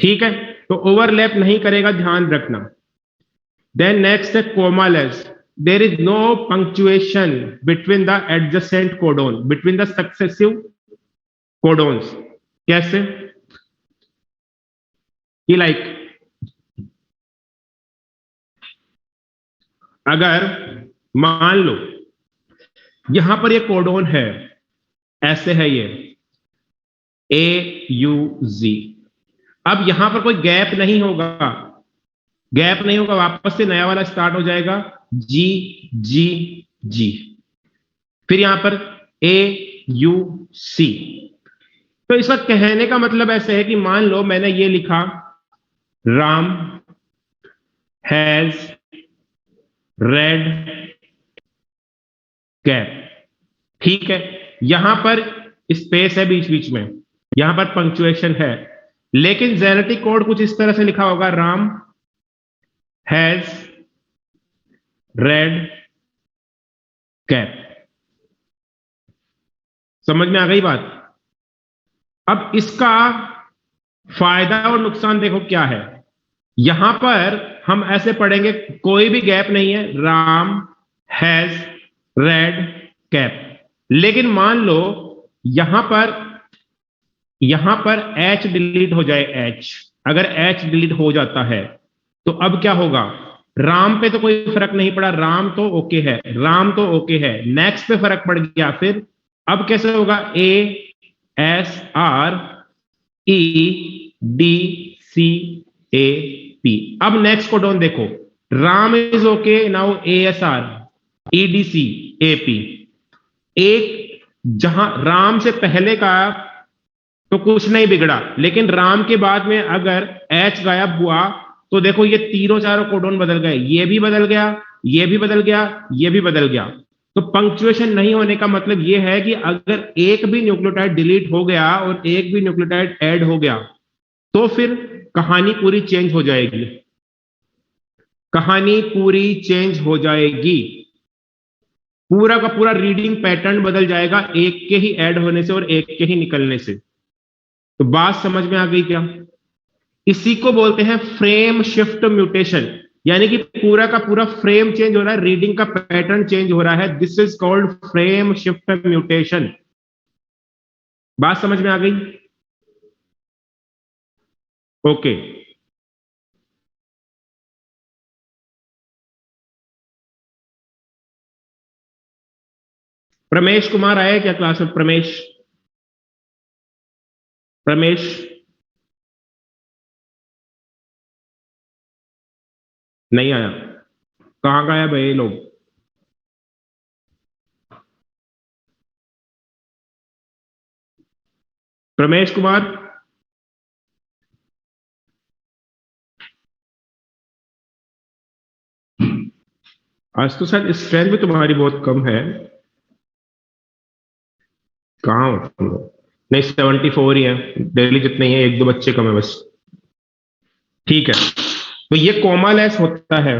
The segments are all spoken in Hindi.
ठीक है, तो ओवरलैप नहीं करेगा, ध्यान रखना। देन नेक्स्ट है commaless. There is no punctuation between the adjacent codon, between the successive codons. कैसे कि लाइक अगर मान लो यहां पर ये कोडोन है, ऐसे है ये AUG। अब यहां पर कोई गैप नहीं होगा, गैप नहीं होगा, वापस से नया वाला स्टार्ट हो जाएगा GGG, फिर यहां पर AUC। तो इसका कहने का मतलब ऐसे है कि मान लो मैंने ये लिखा, राम हैज रेड कैप, ठीक है, यहां पर स्पेस है बीच बीच में, यहां पर पंक्चुएशन है, लेकिन जेनेटिक कोड कुछ इस तरह से लिखा होगा, राम हैज रेड कैप। समझ में आ गई बात? अब इसका फायदा और नुकसान देखो क्या है। यहां पर हम ऐसे पढ़ेंगे, कोई भी गैप नहीं है, राम हैज रेड कैप, लेकिन मान लो यहां पर H डिलीट हो जाए, H अगर H डिलीट हो जाता है तो अब क्या होगा? राम पे तो कोई फर्क नहीं पड़ा, राम तो ओके है, राम तो ओके है, नेक्स्ट पे फर्क पड़ गया, फिर अब कैसे होगा? ASREDCAP। अब नेक्स्ट कोडोन देखो, Ram is okay, now ASREDCAP। एक जहां राम से पहले का तो कुछ नहीं बिगड़ा, लेकिन राम के बाद में अगर H गायब हुआ तो देखो ये तीनों चारों कोडोन बदल गए, ये भी बदल गया, ये भी बदल गया, ये भी बदल गया। तो पंक्चुएशन नहीं होने का मतलब ये है कि अगर एक भी न्यूक्लियोटाइड डिलीट हो गया और एक भी न्यूक्लियोटाइड ऐड हो गया तो फिर कहानी पूरी चेंज हो जाएगी, कहानी पूरी चेंज हो जाएगी, पूरा का पूरा रीडिंग पैटर्न बदल जाएगा एक के ही ऐड होने से और एक के ही निकलने से। तो बात समझ में आ गई क्या? इसी को बोलते हैं फ्रेम शिफ्ट म्यूटेशन, यानी कि पूरा का पूरा फ्रेम चेंज हो रहा है, रीडिंग का पैटर्न चेंज हो रहा है, this is called frame shift mutation. बात समझ में आ गई? ओके। प्रमेश कुमार आया क्या क्लास में? प्रमेश, प्रमेश नहीं आया? कहां गया भाई ये लोग? प्रमेश कुमार, आज तो शायद स्ट्रेंथ भी तुम्हारी बहुत कम है। कहाँ हो तुम लोग? नहीं, 74 ही है, डेली जितने ही है, एक दो बच्चे कम है बस। ठीक है, तो ये कोमालेस होता है।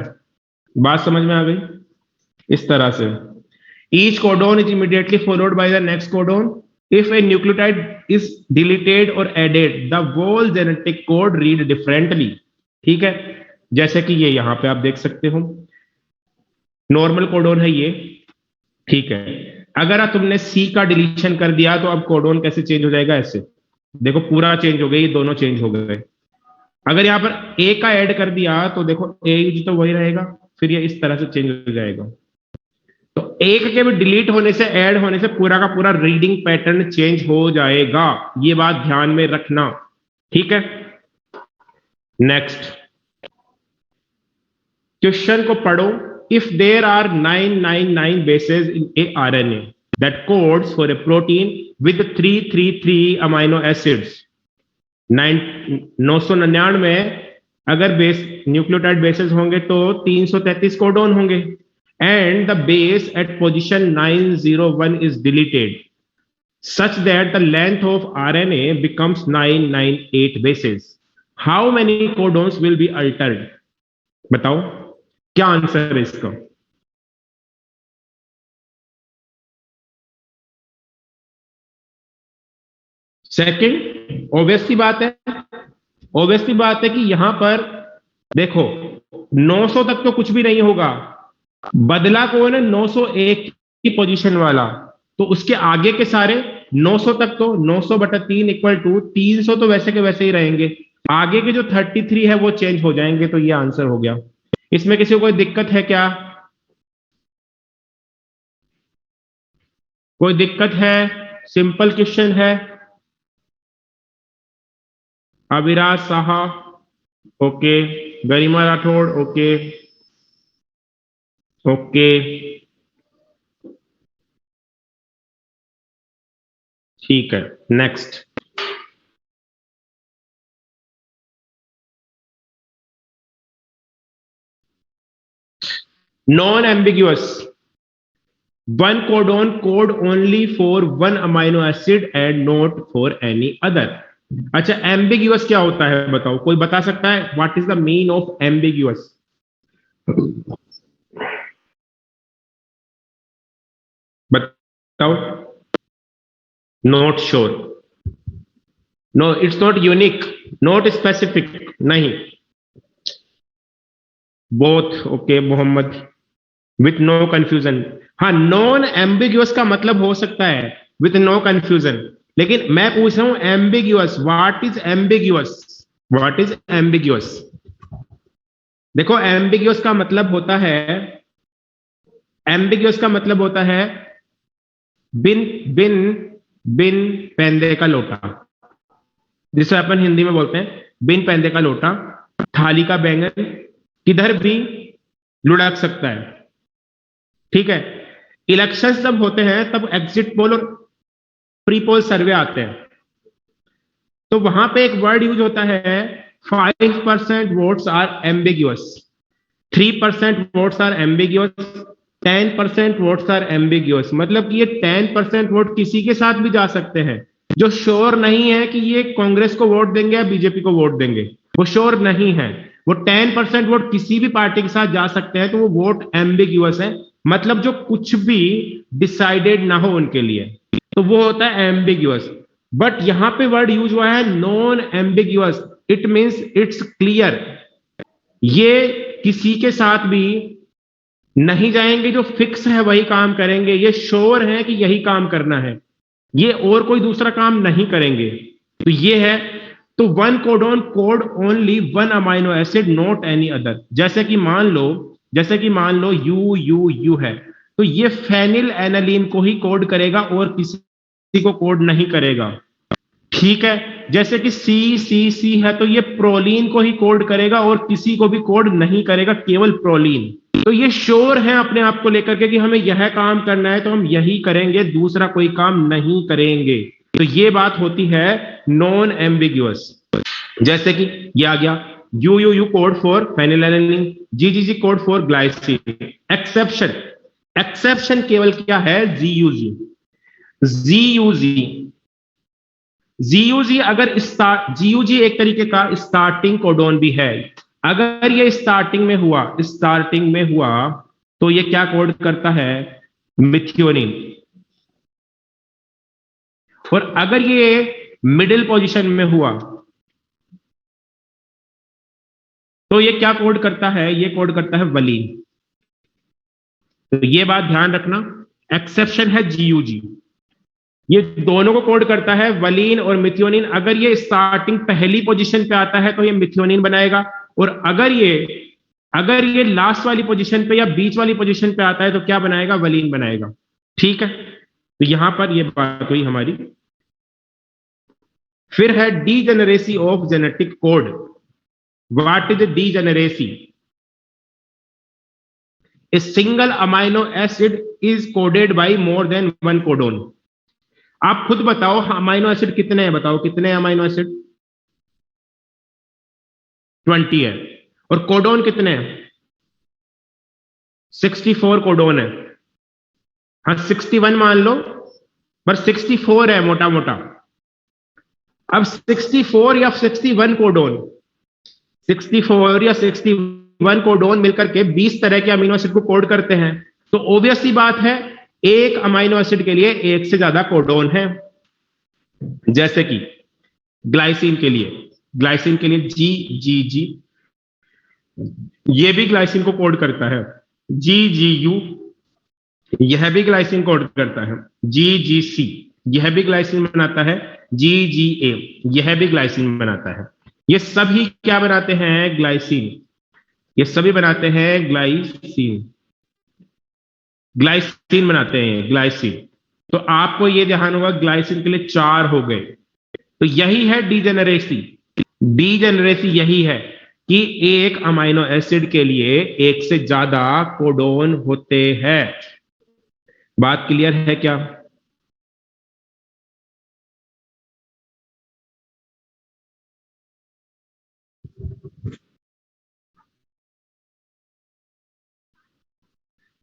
बात समझ में आ गई? इस तरह से each codon is immediately followed by the next codon. If a nucleotide is deleted or added, the whole genetic code read differently. ठीक है, जैसे कि ये यहां पे आप देख सकते हो, नॉर्मल कोडोन है ये, ठीक है। अगर आप तुमने सी का डिलीशन कर दिया तो अब कोडोन कैसे चेंज हो जाएगा? ऐसे देखो, पूरा चेंज हो गया, ये दोनों चेंज हो गए। अगर यहां पर ए का ऐड कर दिया तो देखो ए तो वही रहेगा, फिर ये इस तरह से चेंज हो जाएगा। तो एक के भी डिलीट होने से, ऐड होने से पूरा का पूरा रीडिंग पैटर्न चेंज हो जाएगा, ये बात ध्यान में रखना, ठीक है। नेक्स्ट क्वेश्चन को पढ़ो। If there are 999 bases in a RNA that codes for a protein with 333 amino acids, 999 में अगर बेस न्यूक्लियोटाइड बेसेस होंगे तो 333 कोडोन होंगे, and the base at position 901 is deleted such that the length of RNA becomes 998 bases. How many codons will be altered? बताओ क्या आंसर है इसका? सेकंड, ऑब्वियस सी बात है, ऑब्वियसली बात है कि यहां पर देखो 900 तक तो कुछ भी नहीं होगा, बदला कौन है 901 की पोजीशन वाला, तो उसके आगे के सारे 900 तक तो 900 बटा 3 इक्वल टू 300 तो वैसे के वैसे ही रहेंगे, आगे के जो 33 है वो चेंज हो जाएंगे, तो ये आंसर हो गया। इसमें किसी को कोई दिक्कत है क्या? कोई दिक्कत है? सिंपल क्वेश्चन है। Aviraj Saha okay, Garima Rathore okay okay, ठीक है next. Non ambiguous, one codon code only for one amino acid and not for any other. अच्छा एम्बिग्यूअस क्या होता है बताओ, कोई बता सकता है what is the mean of ambiguous? बताओ। Not sure, no it's not unique, not specific, नहीं। Both okay Mohammad, with no confusion. हाँ नॉन एम्बिग्यूअस का मतलब हो सकता है विथ नो कंफ्यूजन, लेकिन मैं पूछ रहा हूं ambiguous, what is ambiguous? What is ambiguous? देखो एम्बिग्यूअस का मतलब होता है, एम्बिग्यूअस का मतलब होता है बिन बिन बिन पैंदे का लोटा, जिसे अपन हिंदी में बोलते हैं बिन पैंदे का लोटा, थाली का बैंगन किधर भी लुढ़क सकता है। ठीक है, इलेक्शन जब होते हैं तब एग्जिट पोल और प्री पोल सर्वे आते हैं, तो वहां पे एक वर्ड यूज होता है 5% votes are ambiguous, 3% votes are ambiguous, 10% votes are ambiguous, मतलब कि ये 10% वोट किसी के साथ भी जा सकते हैं, जो श्योर नहीं है कि ये कांग्रेस को वोट देंगे या बीजेपी को वोट देंगे, वो श्योर नहीं है, वो 10% वोट किसी भी पार्टी के साथ जा सकते हैं, तो वो वोट एम्बिग्यूअस है, मतलब जो कुछ भी डिसाइडेड ना हो उनके लिए, तो वो होता है एम्बिग्यूअस। बट यहां पे वर्ड यूज हुआ है non ambiguous, it means it's clear, ये किसी के साथ भी नहीं जाएंगे, जो फिक्स है वही काम करेंगे, ये श्योर है कि यही काम करना है, ये और कोई दूसरा काम नहीं करेंगे, तो ये है। तो one codon code only one amino acid not any other, जैसे कि मान लो यू यू यू है, तो ये फेनिल एनालीन को ही कोड करेगा और किसी को कोड नहीं करेगा। ठीक है, जैसे कि सी सी सी है, तो ये प्रोलीन को ही कोड करेगा और किसी को भी कोड नहीं करेगा, केवल प्रोलीन। तो ये श्योर है अपने आप को लेकर के कि हमें यह काम करना है तो हम यही करेंगे, दूसरा कोई काम नहीं करेंगे, तो ये बात होती है नॉन एम्बिग्यूअस। जैसे कि ये आ गया U U U code for phenylalanine, G G G code for glycine. Exception, exception केवल क्या है जीयूजी, जीयूजी, जीयूजी अगर जीयूजी एक तरीके का स्टार्टिंग कोडोन भी है, अगर ये स्टार्टिंग में हुआ तो ये क्या कोड करता है मिथियोनिन, और अगर ये मिडिल पोजीशन में हुआ तो ये क्या कोड करता है, ये कोड करता है वलीन। तो ये बात ध्यान रखना, एक्सेप्शन है जीयूजी, ये दोनों को कोड करता है वलीन और मिथियोनिन, अगर ये स्टार्टिंग पहली पोजीशन पे आता है तो ये मिथियोनिन बनाएगा, और अगर ये लास्ट वाली पोजीशन पे या बीच वाली पोजीशन पे आता है तो क्या बनाएगा, वलीन बनाएगा। ठीक है, तो यहां पर ये बात हुई हमारी। फिर है degeneracy of genetic code. What is degeneracy? A single amino acid is coded by more than one codon. आप खुद बताओ अमाइनो एसिड कितने हैं, बताओ कितने अमाइनो एसिड? 20 है, और कोडोन कितने हैं? 64 कोडोन है। हाँ 61 मान लो, पर 64 है मोटा मोटा। अब 64 या 61 कोडोन, 64 या 61 कोडोन मिलकर के 20 तरह के अमीनो एसिड को कोड करते हैं, तो ऑब्वियस सी बात है एक अमीनो एसिड के लिए एक से ज्यादा कोडोन है, जैसे कि ग्लाइसिन के लिए ग्लाइसिन के लिए जी जी जी, ये भी ग्लाइसिन को कोड करता है। जी जी यू, यह भी ग्लाइसिन कोड करता है। जी जी सी, यह भी ग्लाइसिन बनाता है। जी जी ए, यह भी ग्लाइसिन बनाता है। ये सभी क्या बनाते हैं? ग्लाइसिन। ये सभी बनाते हैं ग्लाइसिन। ग्लाइसिन बनाते हैं, ग्लाइसिन। तो आपको ये ध्यान होगा, ग्लाइसिन के लिए 4 हो गए। तो यही है डीजेनरेसी। डीजेनरेसी यही है कि एक अमाइनो एसिड के लिए एक से ज्यादा कोडोन होते हैं। बात क्लियर है क्या?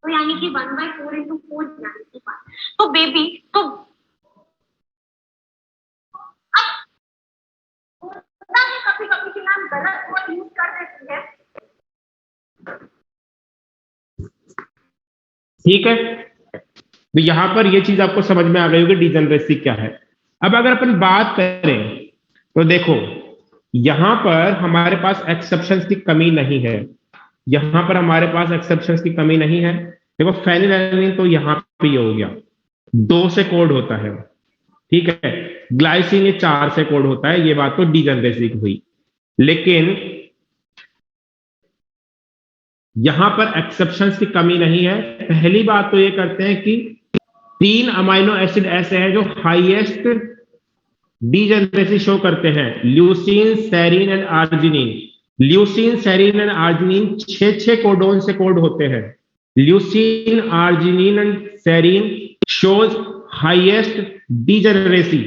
तो यानी कि 1/4 × 4 यानी कि 1। तो बेबी तो होता है कभी कभी कि मैम गलत वर्ड यूज कर देती है। ठीक है, तो यहां पर ये चीज आपको समझ में आ गई होगी डीजेनरेसी क्या है। अब अगर अपन बात करें तो देखो, यहां पर हमारे पास एक्सेप्शंस की कमी नहीं है। यहां पर हमारे पास एक्सेप्शंस की कमी नहीं है। देखो फेनिलैलनिन तो यहां पे ये हो गया, 2 से कोड होता है। ठीक है, ग्लाइसिन ये 4 से कोड होता है। ये बात तो डीजेनरेसी की हुई। लेकिन यहां पर एक्सेप्शंस की कमी नहीं है। पहली बात तो ये करते हैं कि 3 अमाइनो एसिड ऐसे हैं जो हाईएस्ट डीजेनरेसी शो करते हैं, leucine, serine and arginine. Leucine, serine and arginine 6 codon से कोड होते हैं। Leucine, arginine and serine shows highest degeneracy.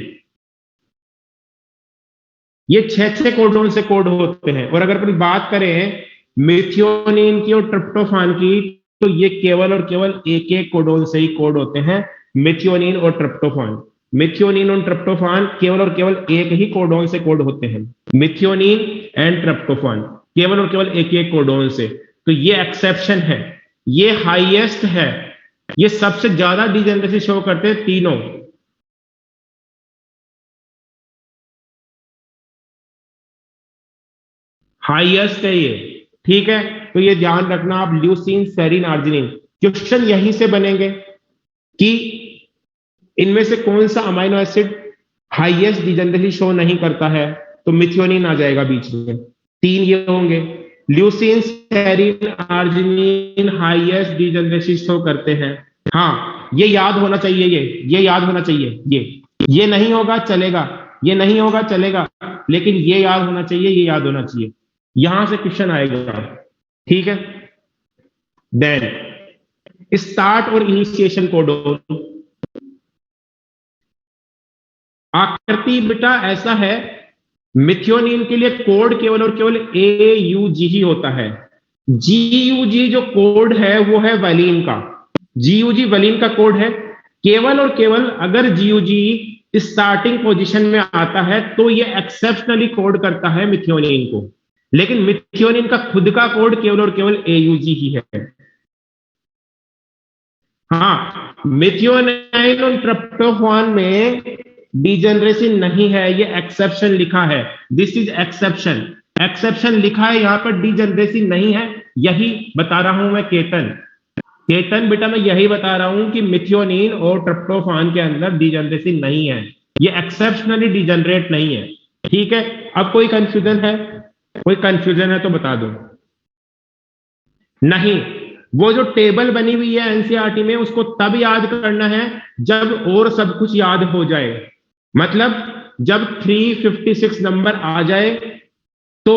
ये 6 कोडोन से कोड होते हैं। और अगर अपन बात करें मिथियोनिन की और ट्रिप्टोफान की, तो ये केवल और केवल एक एक कोडोन से ही कोड होते हैं, मिथियोनिन और ट्रिप्टोफान। मिथियोनिन और ट्रिप्टोफान केवल और केवल एक ही कोडोन से कोड होते हैं, मिथियोनिन एंड ट्रिप्टोफान, केवल और केवल एक एक कोडोन से। तो ये एक्सेप्शन है, ये हाईएस्ट है, ये सबसे ज्यादा डिजेनरेसी शो करते हैं तीनों। हाईएस्ट है ये। ठीक है, तो ये ध्यान रखना आप, ल्यूसीन, सेरीन, आर्जिनिन। क्वेश्चन यहीं से बनेंगे कि इनमें से कौन सा amino acid highest degeneracy show नहीं करता है, तो मिथियोनिन आ जाएगा बीच में। 3 ये होंगे, leucine, serine, arginine highest degeneracy show करते हैं। हाँ, ये याद होना चाहिए, ये याद होना चाहिए। ये नहीं होगा चलेगा, ये नहीं होगा चलेगा, लेकिन ये याद होना चाहिए, ये याद होना चाहिए। यहां से क्वेश्चन आएगा। ठीक है, देन स्टार्ट और इनिशिएशन कोडोन। आकृति बेटा ऐसा है, मिथियोनिन के लिए कोड केवल और केवल AUG ही होता है। GUG जो कोड है वो है वैलीन का। GUG वैलीन का कोड है। केवल और केवल अगर GUG स्टार्टिंग पोजीशन में आता है तो ये एक्सेप्शनली कोड करता है मिथियोनिन को। लेकिन मिथियोनिन का खुद का कोड केवल और केवल AUG ही है। हाँ, मिथियोनाइन और ट्रिप्टोफान में डिजेनरेसी नहीं है, ये एक्सेप्शन लिखा है। दिस इज एक्सेप्शन, एक्सेप्शन लिखा है यहां पर, डिजेनरेसी नहीं है। यही बता रहा हूं मैं केतन। केतन बेटा मैं यही बता रहा हूं कि मिथियोनिन और ट्रिप्टोफान के अंदर डिजेनरेसी नहीं है, ये एक्सेप्शनली डिजेनरेट नहीं है। ठीक है, अब कोई कंफ्यूजन है? कोई कंफ्यूजन है तो बता दो। नहीं, वो जो टेबल बनी हुई है एनसीईआरटी में, उसको तब याद करना है जब और सब कुछ याद हो जाए। मतलब जब 356 नंबर आ जाए तो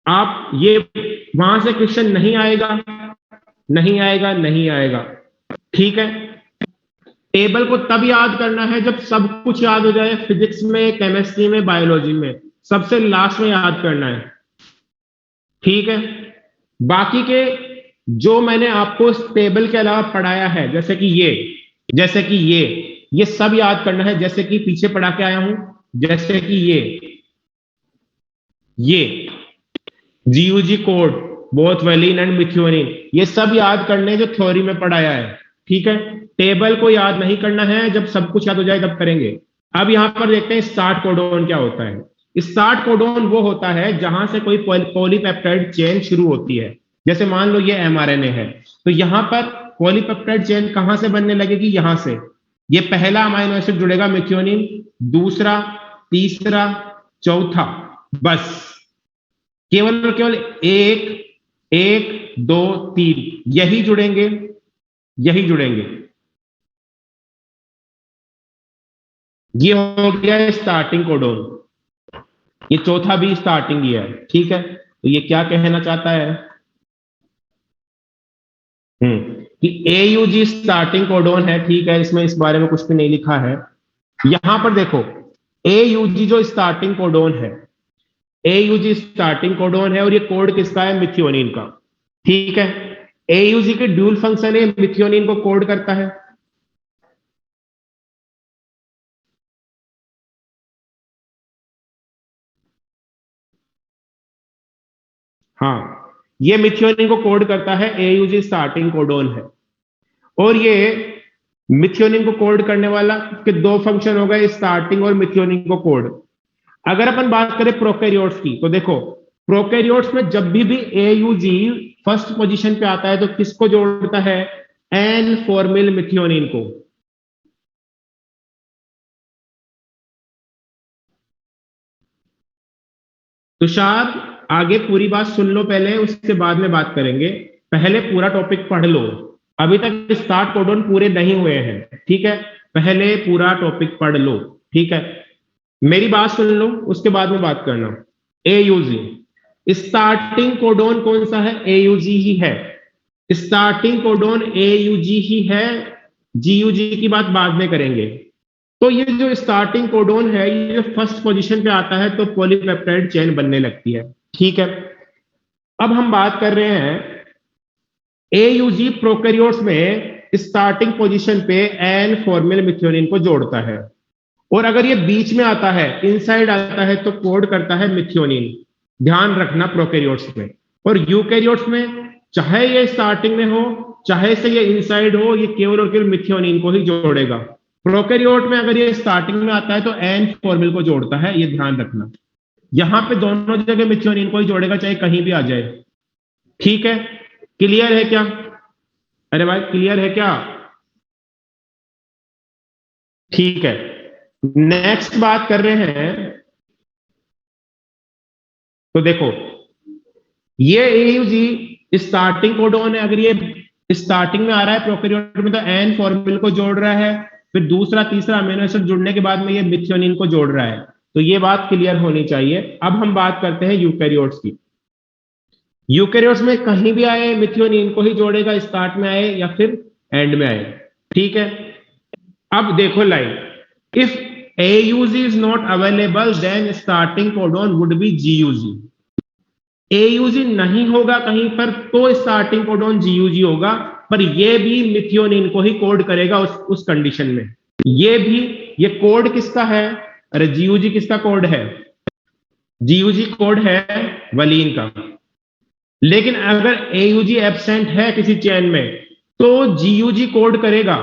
आप ये, वहां से क्वेश्चन नहीं आएगा, नहीं आएगा, नहीं आएगा। ठीक है, टेबल को तब याद करना है जब सब कुछ याद हो जाए, फिजिक्स में, केमिस्ट्री में, बायोलॉजी में, सबसे लास्ट में याद करना है। ठीक है, बाकी के जो मैंने आपको इस टेबल के अलावा पढ़ाया है, जैसे कि ये सब याद करना है। जैसे कि पीछे पढ़ा के आया हूं, जैसे कि ये GUG code, both valine and methionine, ये सब याद करने जो थ्योरी में पढ़ाया है। ठीक है, टेबल को याद नहीं करना है, जब सब कुछ याद हो जाए तब करेंगे। अब यहां पर देखते हैं स्टार्ट कोडोन क्या होता है। स्टार्ट कोडोन वो होता है जहां से कोई पॉलीपेप्टाइड चेन शुरू होती है। जैसे मान लो ये एमआरएनए है, तो यहां पर पॉलीपेप्टाइड चेन कहां से बनने लगेगी? यहां से। ये पहला अमाइनो एसिड जुड़ेगा मेथियोनिन, दूसरा, तीसरा, चौथा, बस केवल और केवल एक, एक, दो, तीन, यही जुड़ेंगे, यही जुड़ेंगे। ये हो गया स्टार्टिंग कोडोन, ये चौथा भी स्टार्टिंग ही है। ठीक है, तो ये क्या कहना चाहता है कि AUG स्टार्टिंग कोडोन है। ठीक है, इसमें इस बारे में कुछ भी नहीं लिखा है। यहां पर देखो, AUG जो स्टार्टिंग कोडोन है, AUG स्टार्टिंग कोडोन है, और ये कोड किसका है? मिथियोनिन का। ठीक है, AUG के ड्यूल फंक्शन है, मिथियोनिन को कोड करता है। हाँ, ये मिथियोनिन को कोड करता है, AUG स्टार्टिंग कोडोन है। और ये मिथियोनिन को कोड करने वाला के दो फंक्शन हो गए, स्टार्टिंग और मिथियोनिन को कोड। अगर अपन बात करें प्रोकैरियोट्स की, तो देखो प्रोकैरियोट्स में जब भी AUG फर्स्ट पोजीशन पे आता है तो किसको जोड़ता है? एन फॉर्मिल मिथियोनिन को। तुषार, आगे पूरी बात सुन लो पहले, उसके बाद में बात करेंगे। पहले पूरा टॉपिक पढ़ लो, अभी तक स्टार्ट कोडोन पूरे नहीं हुए हैं। ठीक है, पहले पूरा टॉपिक पढ़ लो। ठीक है, मेरी बात सुन लो, उसके बाद में बात करना। AUG स्टार्टिंग कोडोन कौन सा है? AUG ही है। स्टार्टिंग कोडोन AUG ही है। GUG की बात बाद में करेंगे। तो ये जो स्टार्टिंग कोडोन है, ये फर्स्ट पोजीशन पे आता है तो पॉलीपेप्टाइड चेन बनने लगती है। ठीक है, अब हम बात कर रहे हैं AUG प्रोकैरियोट्स में स्टार्टिंग पोजीशन पे एन फॉर्मिल मिथियोनिन को जोड़ता है, और अगर ये बीच में आता है, इनसाइड आता है, तो कोड करता है मिथियोनिन। ध्यान रखना प्रोकैरियोट्स में। और यूकैरियोट्स में चाहे ये स्टार्टिंग में हो, चाहे से ये इनसाइड हो, ये केवल और केवल मिथियोनिन को ही जोड़ेगा। प्रोकैरियोट में अगर ये स्टार्टिंग में आता है तो एन फॉर्मिल को जोड़ता है, ये ध्यान रखना। यहां पे दोनों जगह मिथियोनिन को ही जोड़ेगा, चाहे कहीं भी आ जाए। ठीक है, क्लियर है क्या? अरे भाई, क्लियर है क्या? ठीक है, नेक्स्ट बात कर रहे हैं। तो देखो, ये AUG स्टार्टिंग कोडोन है, अगर ये स्टार्टिंग में आ रहा है प्रोकैरियोट में, तो एन फॉर्मिल को जोड़ रहा है, फिर दूसरा तीसरा अमीनो एसिड जुड़ने के बाद में ये मिथियोनिन को जोड़ रहा है। तो ये बात क्लियर होनी चाहिए। अब हम बात करते हैं यूकैरियोट्स की। यूकैरियोट्स में कहीं भी आए मिथियोनिन को ही जोड़ेगा, स्टार्ट में आए या फिर एंड में आए। ठीक है, अब देखो line, if AUG is not available then starting codon would be GUG। AUG नहीं होगा कहीं पर तो स्टार्टिंग कोडोन GUG होगा, पर ये भी मिथियोनिन को ही कोड करेगा उस कंडीशन में। ये भी, ये कोड किसका है? अरे GUG किसका कोड है? GUG कोड है वलीन का। लेकिन अगर AUG एब्सेंट है किसी चेन में, तो GUG कोड करेगा।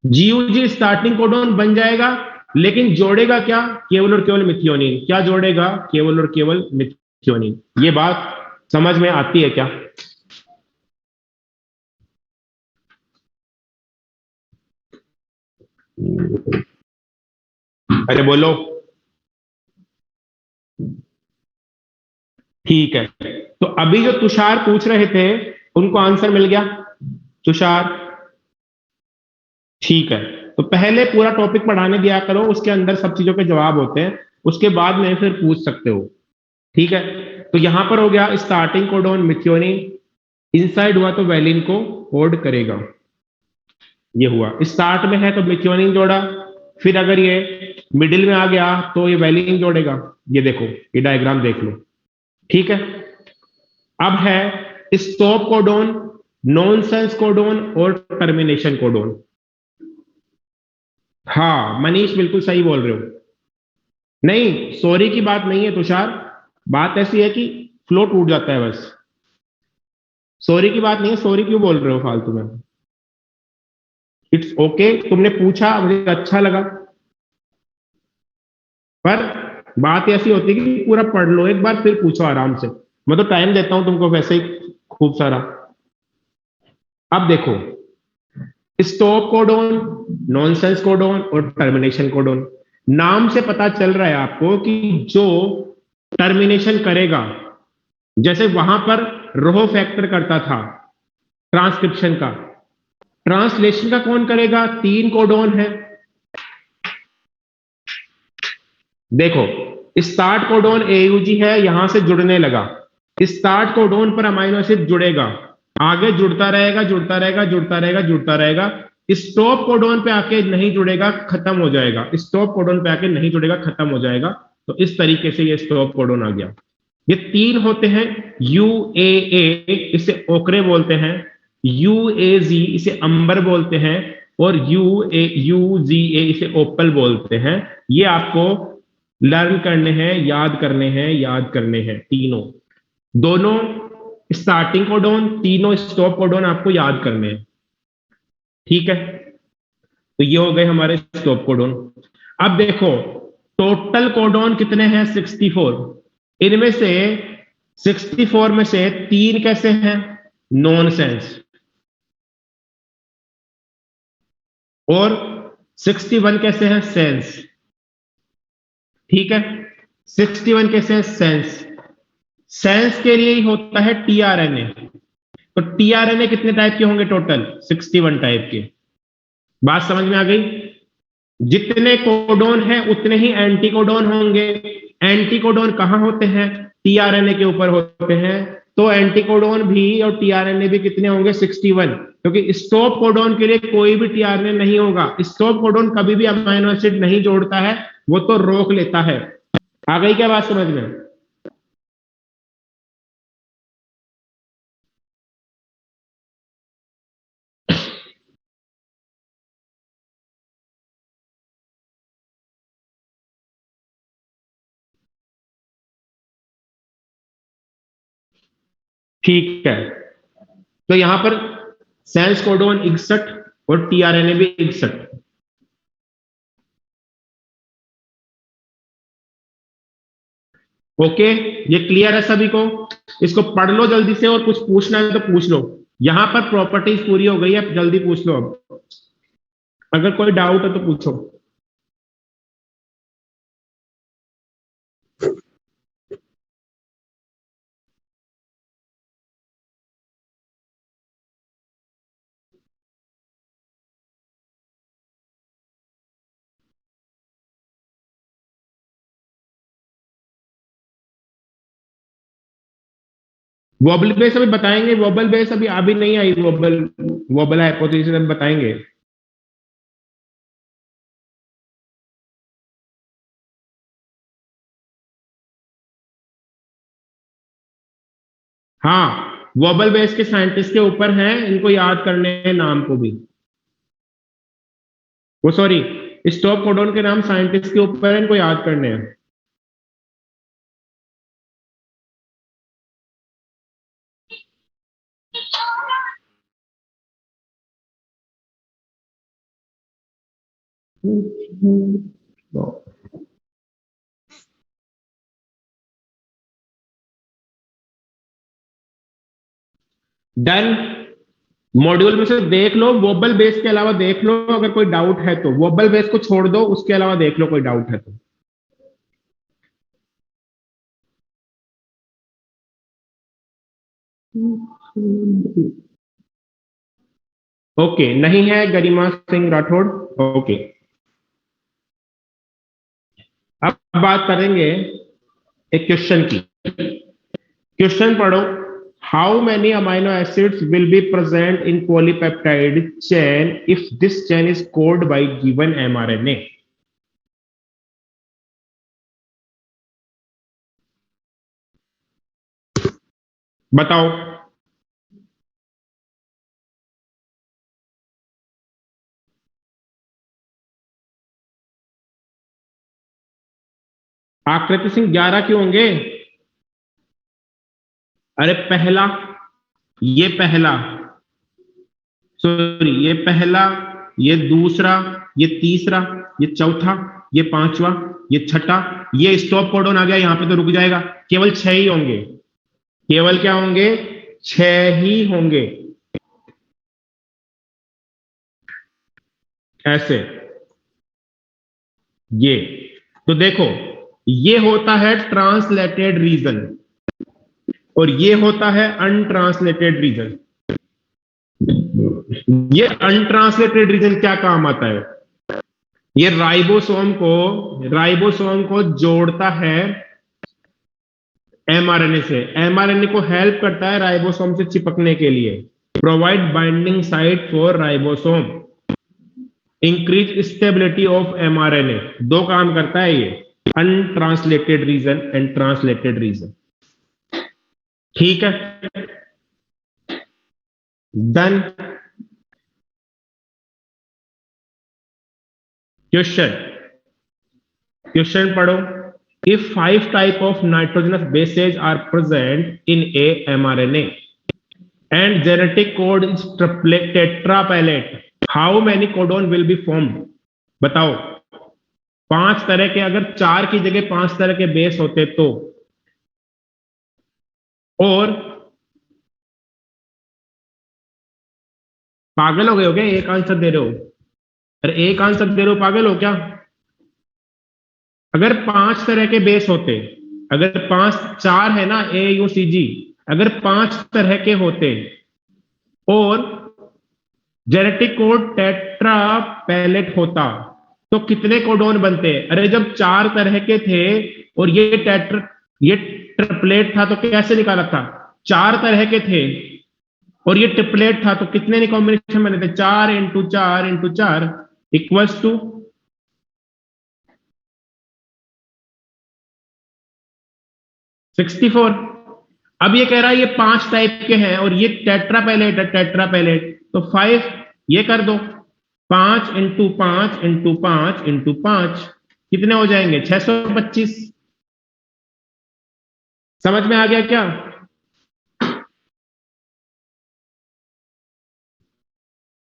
GUG स्टार्टिंग कोडोन बन जाएगा, लेकिन जोड़ेगा क्या? केवल और केवल मिथियोनिन। क्या जोड़ेगा? केवल और केवल मिथियोनिन। ये बात समझ में आती है क्या? अरे बोलो। ठीक है, तो अभी जो तुषार पूछ रहे थे उनको आंसर मिल गया? तुषार, ठीक है, तो पहले पूरा टॉपिक पढ़ाने दिया करो, उसके अंदर सब चीजों के जवाब होते हैं, उसके बाद में फिर पूछ सकते हो। ठीक है, तो यहां पर हो गया स्टार्टिंग कोडोन मिथियोनिन, इनसाइड हुआ तो वैलिन को कोड करेगा। ये हुआ, स्टार्ट में है तो मिथियोनिन जोड़ा, फिर अगर ये मिडिल में आ गया तो ये वैलिन जोड़ेगा। ये देखो, ये डायग्राम देख लो। ठीक है, अब है स्टॉप कोडोन, नॉनसेंस कोडोन और टर्मिनेशन कोडोन। हाँ मनीष, बिल्कुल सही बोल रहे हो। नहीं, सॉरी की बात नहीं है तुषार, बात ऐसी है कि फ्लो टूट जाता है बस। सॉरी की बात नहीं है, सॉरी क्यों बोल रहे हो फालतू में? इट्स ओके, तुमने पूछा, मुझे अच्छा लगा, पर बात ऐसी होती है कि पूरा पढ़ लो एक बार, फिर पूछो आराम से। मैं तो टाइम देता हूं तुमको वैसे ही खूब सारा। अब देखो, स्टॉप कोडोन, नॉनसेंस कोडोन और टर्मिनेशन कोडोन। नाम से पता चल रहा है आपको कि जो टर्मिनेशन करेगा, जैसे वहां पर रो फैक्टर करता था ट्रांसक्रिप्शन का, ट्रांसलेशन का कौन करेगा? 3 कोडोन है। देखो, स्टार्ट कोडोन एयूजी है, यहां से जुड़ने लगा, स्टार्ट कोडोन पर अमाइनो एसिड जुड़ेगा, आगे जुड़ता रहेगा जुड़ता रहेगा जुड़ता रहेगा जुड़ता रहेगा, स्टॉप कोडोन पे आके नहीं जुड़ेगा, खत्म हो जाएगा, स्टॉप कोडोन पे आके नहीं जुड़ेगा, खत्म हो जाएगा। तो इस तरीके से ये स्टॉप कोडोन आ गया। ये 3 होते हैं। UAA इसे ओकरे बोलते हैं, UAZ इसे अंबर बोलते हैं, और UGA इसे ओपल बोलते हैं। ये आपको लर्न करने हैं, याद करने हैं, याद करने हैं तीनों। दोनों स्टार्टिंग कोडोन, तीनों स्टॉप कोडोन आपको याद करने हैं। ठीक है, तो ये हो गए हमारे स्टॉप कोडोन। अब देखो, टोटल कोडोन कितने हैं? 64। इनमें से 64 में से 3 कैसे हैं? नॉनसेंस। और 61 कैसे हैं? सेंस। ठीक है, 61 कैसे हैं? सेंस। सेंस के लिए ही होता है टीआरएनए। तो टीआरएनए कितने टाइप के होंगे? टोटल 61 टाइप के। बात समझ में आ गई? जितने कोडोन हैं उतने ही एंटीकोडोन होंगे। एंटीकोडोन कहां होते हैं? टीआरएनए के ऊपर होते हैं। तो एंटीकोडोन भी और टीआरएनए भी कितने होंगे? 61। क्योंकि स्टॉप कोडोन के लिए कोई भी टीआरएनए नहीं होगा। स्टॉप कोडोन कभी भी अमीनो एसिड नहीं जोड़ता है, वो तो रोक लेता है। आ गई क्या बात समझ में? ठीक है, तो यहां पर सेंस कोडोन 61 और टीआरएनए भी 61। ओके, ये क्लियर है सभी को? इसको पढ़ लो जल्दी से, और कुछ पूछना है तो पूछ लो। यहां पर प्रॉपर्टीज पूरी हो गई है, जल्दी पूछ लो। अब अगर कोई डाउट है तो पूछो। वोबल बेस अभी बताएंगे, वोबल बेस अभी अभी नहीं आई, वोबल वोबल हाइपोथेसिस अभी बताएंगे। हाँ, वोबल बेस के साइंटिस्ट के ऊपर हैं, इनको याद करने हैं नाम को भी। वो सॉरी, स्टॉप कोडोन के नाम साइंटिस्ट के ऊपर है, इनको याद करने हैं। डन। मॉड्यूल में से देख लो, वोबल बेस के अलावा देख लो, अगर कोई डाउट है तो। वोबल बेस को छोड़ दो, उसके अलावा देख लो कोई डाउट है तो। ओके, नहीं है गरिमा सिंह राठौड़। ओके, अब बात करेंगे एक क्वेश्चन की। क्वेश्चन पढ़ो। How many amino acids will be present in polypeptide chain if this chain is code bye given mRNA? बताओ। आकृति सिंह 11 क्यों होंगे? अरे पहला, ये पहला, सॉरी ये पहला, ये दूसरा, ये तीसरा, ये चौथा, ये पांचवा। ये छठा, ये स्टॉप कोडॉन आ गया, यहां पे तो रुक जाएगा, केवल 6 ही होंगे, केवल क्या होंगे, 6 ही होंगे, ऐसे ये। तो देखो, ये होता है ट्रांसलेटेड रीजन और ये होता है अनट्रांसलेटेड रीजन। ये अनट्रांसलेटेड रीजन क्या काम आता है, ये राइबोसोम को जोड़ता है एमआरएनए से, एमआरएनए को हेल्प करता है राइबोसोम से चिपकने के लिए, provide binding site for ribosome, increase stability of mRNA. दो काम करता है ये, untranslated region and translated region. ठीक है, डन। क्वेश्चन, क्वेश्चन पढ़ो। If 5 type of nitrogenous bases are present in a mRNA and genetic code is tetrapalette, how many codon will be formed? बताओ, 5 तरह के, अगर 4 की जगह 5 तरह के बेस होते तो, और पागल हो गए हो क्या, एक आंसर दे रहे हो, अरे एक आंसर दे रहे हो, पागल हो क्या? अगर 5 तरह के बेस होते, अगर 5, 4 है ना AUCG, अगर 5 तरह के होते और जेनेटिक कोड टेट्रा पैलेट होता तो कितने कोडोन बनते? अरे जब 4 तरह के थे और ये ट्रिपलेट था तो कैसे निकाला था, 4 तरह के थे और ये ट्रिपलेट था तो कितने कॉम्बिनेशन बने थे, 4 इंटू 4 इंटू 4 इक्वल्स टू 64। अब ये कह रहा है ये 5 टाइप के हैं और ये टेट्रा पैलेट है, टेट्रा पैलेट, तो 5 ये कर दो, 5 इंटू 5 इंटू 5 इंटू 5 कितने हो जाएंगे, 625। समझ में आ गया क्या?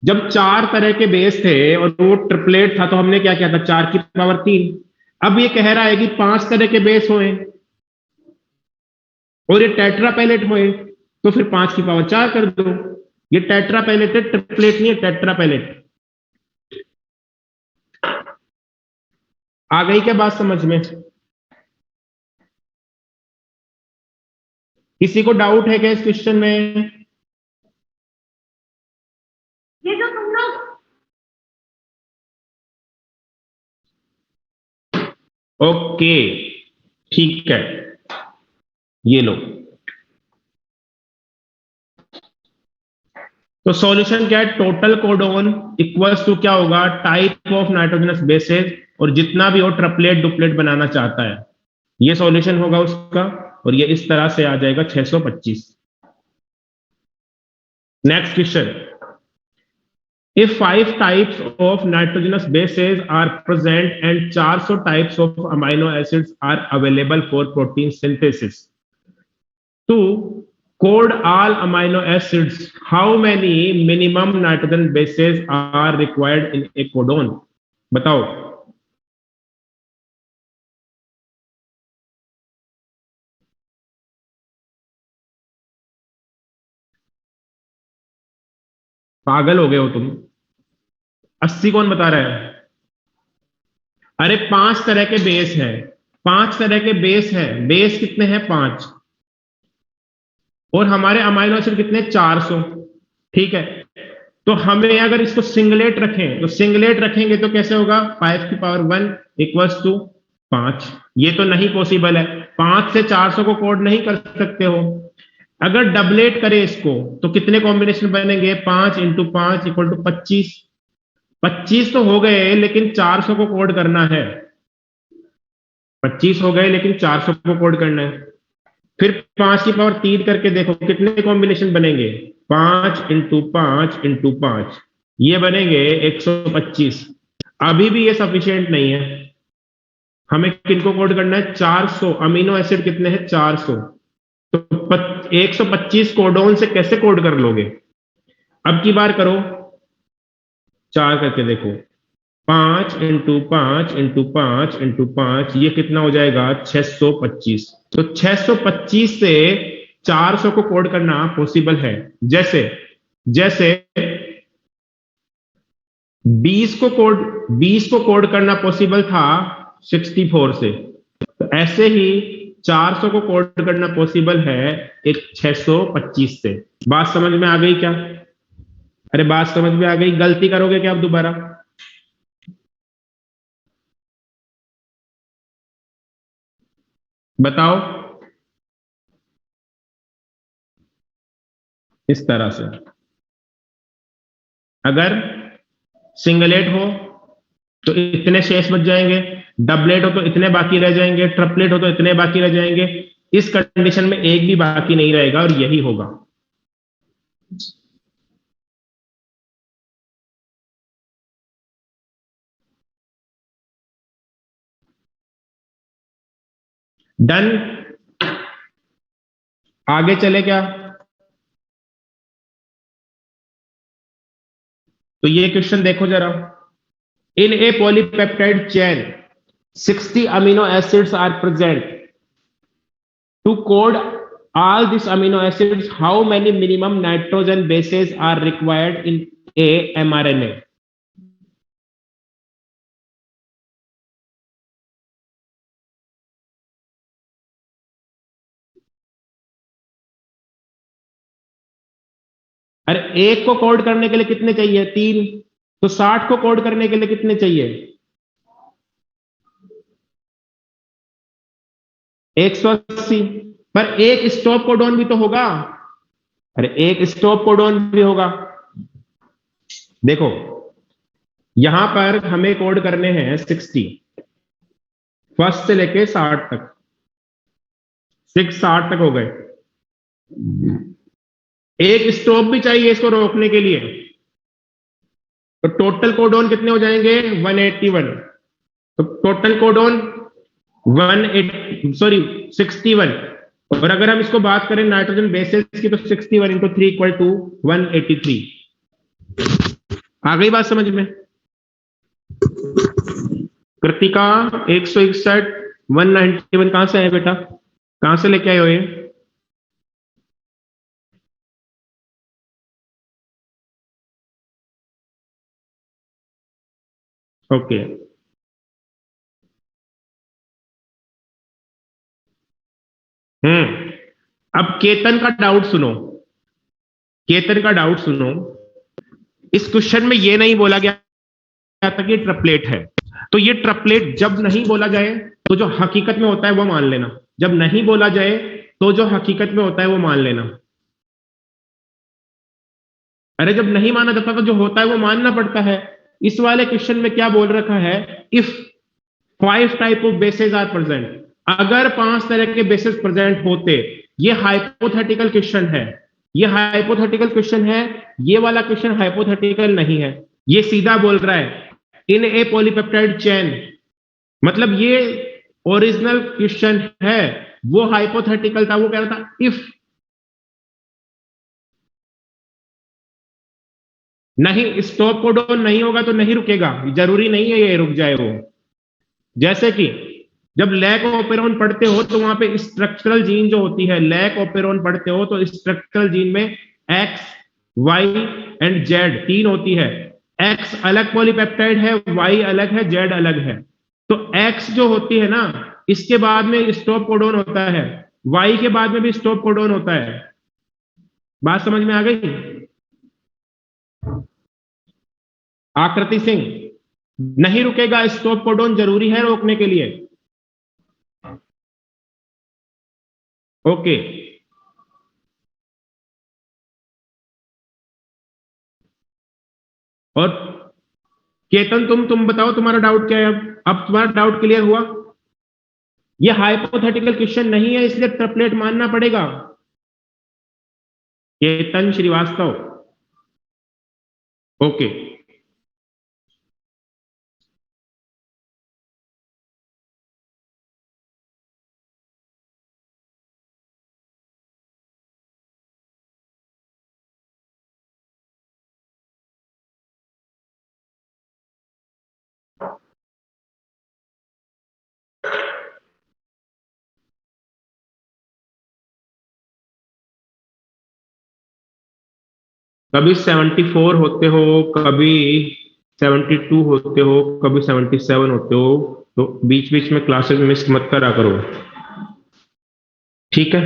जब 4 तरह के बेस थे और वो ट्रिपलेट था तो हमने क्या किया था, 4 की पावर 3। अब ये कह रहा है कि 5 तरह के बेस हुए और ये टेट्रा पैलेट हुए तो फिर 5 की पावर 4 कर दो। ये टेट्रा पैलेट है, ट्रिपलेट नहीं है, टेट्रा पैलेट। आ गई क्या बात समझ में? किसी को डाउट है क्या इस क्वेश्चन में? ये जो तुम लोग ओके, ठीक है, ये लो। तो सॉल्यूशन क्या है, टोटल कोडोन इक्वल्स टू क्या होगा, टाइप ऑफ नाइट्रोजनस बेसेस और जितना भी वो ट्रिपलेट डुप्लेट बनाना चाहता है, ये सॉल्यूशन होगा उसका, और ये इस तरह से आ जाएगा 625। Next question, if 5 types of nitrogenous bases are present and 400 types of amino acids are available for protein synthesis, to code all amino acids, how many minimum nitrogen bases are required in a codon? बताओ। पागल हो गए हो तुम, 80 कौन बता रहा है? अरे 5 तरह के बेस है, 5 तरह के बेस है, बेस कितने हैं, 5, और हमारे अमाइनो एसिड कितने, 400। ठीक है, तो हमें अगर इसको सिंगलेट रखें तो सिंगलेट रखेंगे तो कैसे होगा, 5 की पावर 1 इक्वल्स टू 5। ये तो नहीं पॉसिबल है, 5 से 400 को कोड नहीं कर सकते हो। अगर डबलेट करें इसको तो कितने कॉम्बिनेशन बनेंगे, 5 इंटू 5 इक्वल टू 25। 25 तो हो गए लेकिन 400 को कोड करना है, 25 हो गए लेकिन 400 को कोड करना है। फिर 5 की पावर 3 करके देखो कितने कॉम्बिनेशन बनेंगे, 5 इंटू 5 इंटू 5, ये बनेंगे 125। अभी भी ये सफिशिएंट नहीं है, हमें किनको कोड करना है, 400 अमीनो एसिड कितने हैं, 400। तो 125 कोडोन से कैसे कोड कर लोगे? अब की बार करो, 4 करके देखो, 5 × 5 × 5 × 5, ये कितना हो जाएगा 625। तो 625 से 400 को कोड करना पॉसिबल है। जैसे जैसे 20 को कोड करना पॉसिबल था 64 से, तो ऐसे ही 400 को कोड करना पॉसिबल है एक 625 से। बात समझ में आ गई क्या? अरे बात समझ में आ गई? गलती करोगे क्या आप दोबारा? बताओ। इस तरह से, अगर सिंगलेट हो तो इतने शेष बच जाएंगे, डबलेट हो तो इतने बाकी रह जाएंगे, ट्रिपलेट हो तो इतने बाकी रह जाएंगे। इस कंडीशन में एक भी बाकी नहीं रहेगा और यही होगा। डन। आगे चले क्या? तो ये क्वेश्चन देखो जरा। इन ए polypeptide chain 60 amino acids are present. To code all these amino acids, how many minimum nitrogen bases are required in a mRNA? अरे एक को कोड करने के लिए कितने चाहिए? 3। तो 60 को कोड करने के लिए कितने चाहिए? 180। पर एक स्टॉप कोडॉन भी तो होगा। अरे एक स्टॉप कोडॉन भी होगा। देखो, यहां पर हमें कोड करने हैं 60, फर्स्ट से लेके 60 तक। 60 तक हो गए। एक स्टॉप भी चाहिए इसको रोकने के लिए। तो टोटल कोडॉन कितने हो जाएंगे? 181। तो टोटल कोडॉन 180, सॉरी 61। और अगर हम इसको बात करें नाइट्रोजन बेसिस की, तो 61 × 3 = 183। आ गई बात समझ में? कृतिका, 161 191 कहां से आए बेटा? कहां से लेके आए हो ये? ओके। हम्म। अब केतन का डाउट सुनो। केतन का डाउट सुनो। इस क्वेश्चन में ये नहीं बोला गया था कि ट्रिपलेट है। तो ये ट्रिपलेट जब नहीं बोला जाए तो जो हकीकत में होता है वो मान लेना, जब नहीं बोला जाए तो जो हकीकत में होता है वो मान लेना। अरे जब नहीं माना जाता तो जो होता है वो मानना पड़ता है। इस वाले क्वेश्चन में क्या बोल रखा है? If 5 type of bases are present, अगर 5 तरह के बेसिस प्रेजेंट होते। ये हाइपोथेटिकल क्वेश्चन है। ये हाइपोथेटिकल क्वेश्चन है। ये वाला क्वेश्चन हाइपोथेटिकल नहीं है। ये सीधा बोल रहा है इन ए पॉलीपेप्टाइड चेन। मतलब ये ओरिजिनल क्वेश्चन है, वो हाइपोथेटिकल था। वो कह रहा था इफ नहीं, स्टॉप कोडॉन नहीं होगा तो नहीं रुकेगा। जरूरी नहीं है ये रुक जाए वो। जैसे कि जब लैक ऑपेरॉन पढ़ते हो तो वहां पे स्ट्रक्चरल जीन जो होती है, लैक ऑपेरॉन पढ़ते हो तो स्ट्रक्चरल जीन में एक्स, वाई एंड जेड 3 होती है। एक्स अलग पॉलीपेप्टाइड है, वाई अलग है, जेड अलग है। तो एक्स जो होती है ना, इसके बाद में स्टॉप कोडॉन होता है। वाई के बाद में भी स्टॉप कोडॉन होता है। बात समझ में आ गई? आकृति सिंह, नहीं रुकेगा, स्टॉप कोडॉन जरूरी है रोकने के लिए। ओके। और केतन, तुम बताओ तुम्हारा डाउट क्या है? अब तुम्हारा डाउट क्लियर हुआ? ये हाइपोथेटिकल क्वेश्चन नहीं है, इसलिए ट्रिपलेट मानना पड़ेगा। केतन श्रीवास्तव। ओके। कभी 74 होते हो, कभी 72 होते हो, कभी 77 होते हो, तो बीच बीच में क्लासेस मिस मत करा करो। ठीक है,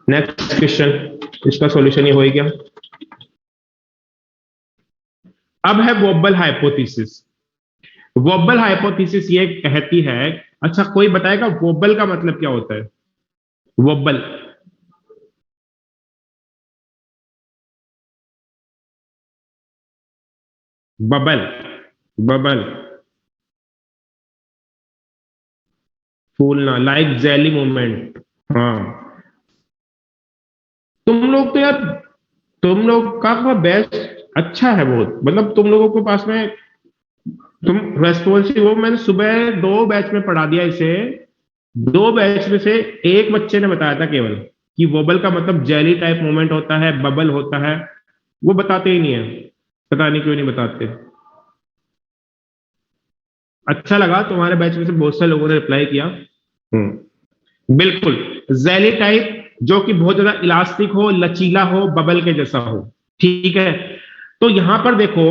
नेक्स्ट क्वेश्चन, इसका सॉल्यूशन ये हो ही गया। अब है वोबल हाइपोथेसिस। वोबल हाइपोथेसिस ये कहती है, अच्छा कोई बताएगा वोबल का मतलब क्या होता है? वोबल, बबल, बबल, फूलना, लाइक जेली मूवमेंट। हाँ, तुम लोग तो यार, तुम लोग का बेस्ट अच्छा है बहुत, मतलब तुम लोगों के पास में, तुम रेस्पॉन्सिव हो। मैंने सुबह 2 बैच में पढ़ा दिया इसे। 2 बैच में से एक बच्चे ने बताया था केवल कि वोबल का मतलब जेली टाइप मूवमेंट होता है, बबल होता है। वो बताते ही नहीं है, पता नहीं क्यों नहीं बताते। अच्छा लगा, तुम्हारे बैच में से बहुत से लोगों ने रिप्लाई किया। बिल्कुल, जेली टाइप, जो कि बहुत ज्यादा इलास्टिक हो, लचीला हो, बबल के जैसा हो। ठीक है, तो यहां पर देखो,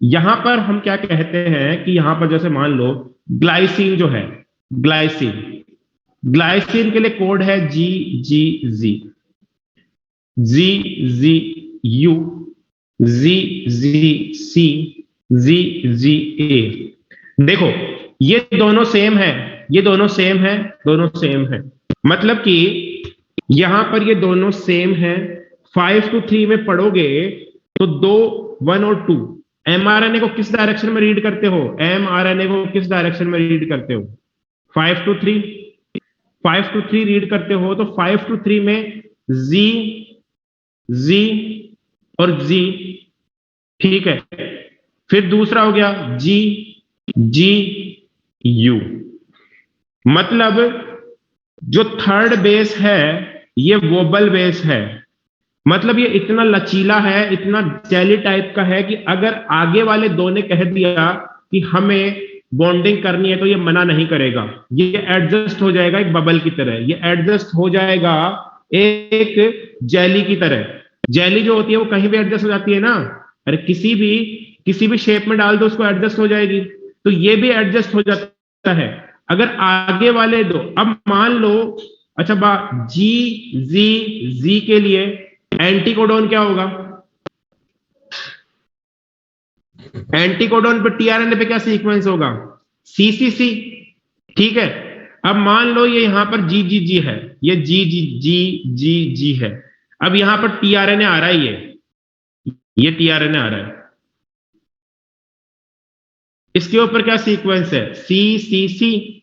यहां पर हम क्या कहते हैं कि यहां पर जैसे मान लो ग्लाइसिन जो है, ग्लाइसिन, ग्लाइसिन के लिए कोड है जी, G, G, G, ji, you, जी, जी, सी, जी, जी, ए। देखो, ये दोनों सेम है, ये दोनों सेम है, दोनों सेम है। मतलब कि यहां पर ये दोनों सेम है। 5 to 3 में पढ़ोगे तो 2, 1 और 2, एमआरएनए को किस डायरेक्शन में रीड करते हो? एमआरएनए को किस डायरेक्शन में रीड करते हो? 5 to 3, 5 to 3 रीड करते हो, तो 5 to 3 में जी, जी और जी। ठीक है, फिर दूसरा हो गया जी, जी, यू। मतलब जो थर्ड बेस है ये वोबल बेस है। मतलब ये इतना लचीला है, इतना जेली टाइप का है कि अगर आगे वाले दो ने कह दिया कि हमें बॉन्डिंग करनी है तो ये मना नहीं करेगा। ये एडजस्ट हो जाएगा एक बबल की तरह, ये एडजस्ट हो जाएगा एक जेली की तरह। जेली जो होती है वो कहीं भी एडजस्ट हो जाती है ना, अरे किसी भी शेप में डाल दो उसको एडजस्ट हो जाएगी। तो ये भी एडजस्ट हो जाता है अगर आगे वाले दो, अब मान लो, अच्छा जी, जी, जी के लिए एंटीकोडोन क्या होगा? एंटीकोडोन पे टीआरएनए पे क्या सीक्वेंस होगा? सीसीसी। ठीक है, अब मान लो ये यहां पर जी, जी, जी है, ये जी, जी, जी, जी, जी है। अब यहां पर टीआरएनए आ रहा है, ये टीआरएनए आ रहा है, इसके ऊपर क्या सीक्वेंस है? सी, सी, सी।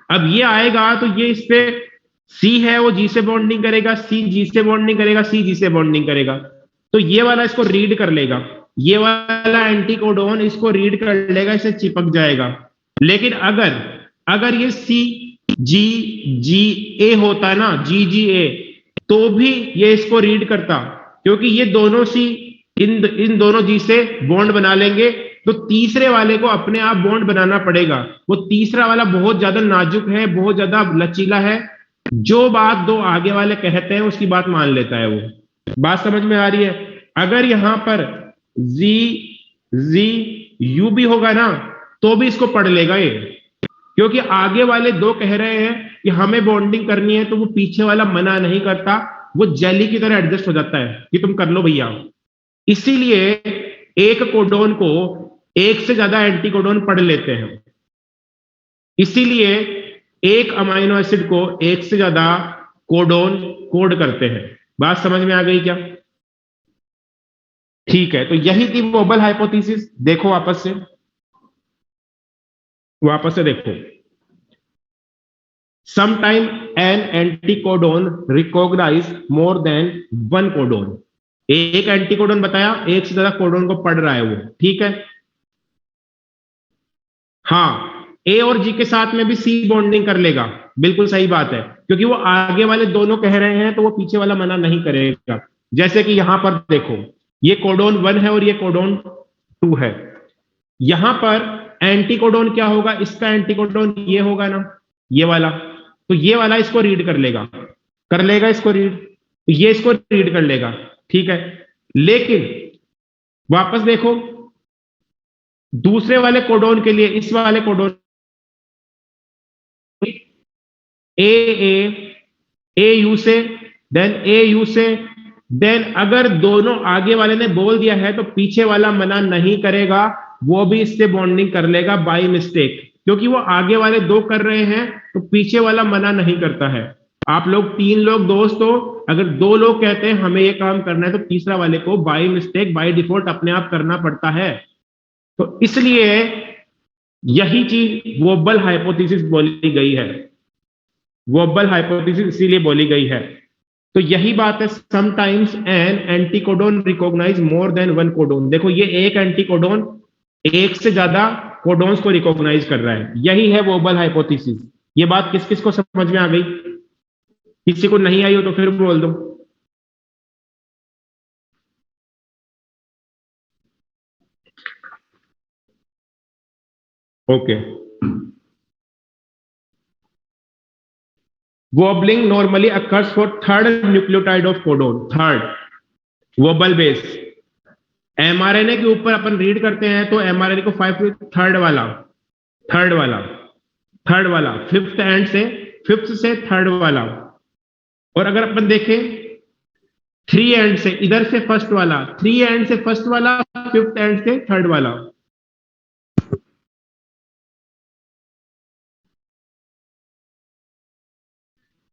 अब ये आएगा तो ये इस पे सी है, वो जी से बॉन्डिंग करेगा, सी जी से बॉन्डिंग करेगा, सी जी से बॉन्डिंग करेगा। तो ये वाला इसको रीड कर लेगा, ये वाला एंटीकोडोन इसको रीड कर लेगा, इसे चिपक जाएगा। लेकिन अगर अगर ये सी जी, जी, ए होता ना, जी, जी, ए, तो भी ये इसको रीड करता, क्योंकि ये दोनों सी इन इन दोनों जी से बॉन्ड बना लेंगे। तो तीसरे वाले को अपने आप बॉन्ड बनाना पड़ेगा। वो तीसरा वाला बहुत ज्यादा नाजुक है, बहुत ज्यादा लचीला है, जो बात दो आगे वाले कहते हैं उसकी बात मान लेता है वो। बात समझ में आ रही है? अगर यहां पर जी, जी, यू भी होगा ना, तो भी इसको पढ़ लेगा ये, क्योंकि आगे वाले दो कह रहे हैं कि हमें बॉन्डिंग करनी है, तो वो पीछे वाला मना नहीं करता, वो जेली की तरह एडजस्ट हो जाता है कि तुम कर लो भैया। इसीलिए एक कोडोन को एक से ज्यादा एंटीकोडोन पढ़ लेते हैं। इसीलिए एक अमाइनो एसिड को एक से ज्यादा कोडोन कोड करते हैं। बात समझ में आ गई क्या? ठीक है, तो यही थी वोबल हाइपोथेसिस। देखो वापस से देखो। Sometime an anticodon recognize more than one codon। एक एंटीकोडोन बताया, एक से ज्यादा कोडोन को पढ़ रहा है वो। ठीक है, हाँ, ए और जी के साथ में भी सी बॉन्डिंग कर लेगा, बिल्कुल सही बात है, क्योंकि वो आगे वाले दोनों कह रहे हैं तो वो पीछे वाला मना नहीं करेगा। जैसे कि यहां पर देखो, ये कोडोन 1 है और ये कोडोन 2 है। यहां पर एंटीकोडोन क्या होगा? इसका एंटीकोडोन ये होगा ना, ये वाला। तो ये वाला इसको रीड कर लेगा इसको रीड, तो ये इसको रीड कर लेगा। ठीक है, लेकिन वापस देखो, दूसरे वाले कोडोन के लिए इस वाले कोडोन ए ए यू से, देन ए यू से, देन अगर दोनों आगे वाले ने बोल दिया है तो पीछे वाला मना नहीं करेगा, वो भी इससे बॉन्डिंग कर लेगा बाय मिस्टेक, क्योंकि वो आगे वाले दो कर रहे हैं तो पीछे वाला मना नहीं करता है। आप लोग 3 लोग दोस्त हो, अगर 2 लोग कहते हैं हमें ये काम करना है तो तीसरा वाले को बाय मिस्टेक बाय डिफॉल्ट अपने आप करना पड़ता है। तो इसलिए यही चीज वोबल हाइपोथेसिस बोली गई है, वोबल हाइपोथेसिस इसीलिए बोली गई है। तो यही बात है, sometimes an anticodon recognize more than one codon. देखो ये एक एंटीकोडोन एक से ज्यादा कोडोन्स को रिकॉग्नाइज कर रहा है, यही है वोबल हाइपोथेसिस। ये बात किस किस को समझ में आ गई? किसी को नहीं आई हो तो फिर बोल दो। Okay, wobbling normally occurs for third nucleotide of codon, third wobble base. MRNA के ऊपर अपन रीड करते हैं तो एमआरएनए को 5 थर्ड वाला, थर्ड वाला, थर्ड वाला, फिफ्थ एंड से, फिफ्थ से थर्ड वाला। और अगर अपन देखें 3 एंड से, इधर से फर्स्ट वाला, 3 एंड से फर्स्ट वाला, फिफ्थ एंड से थर्ड वाला।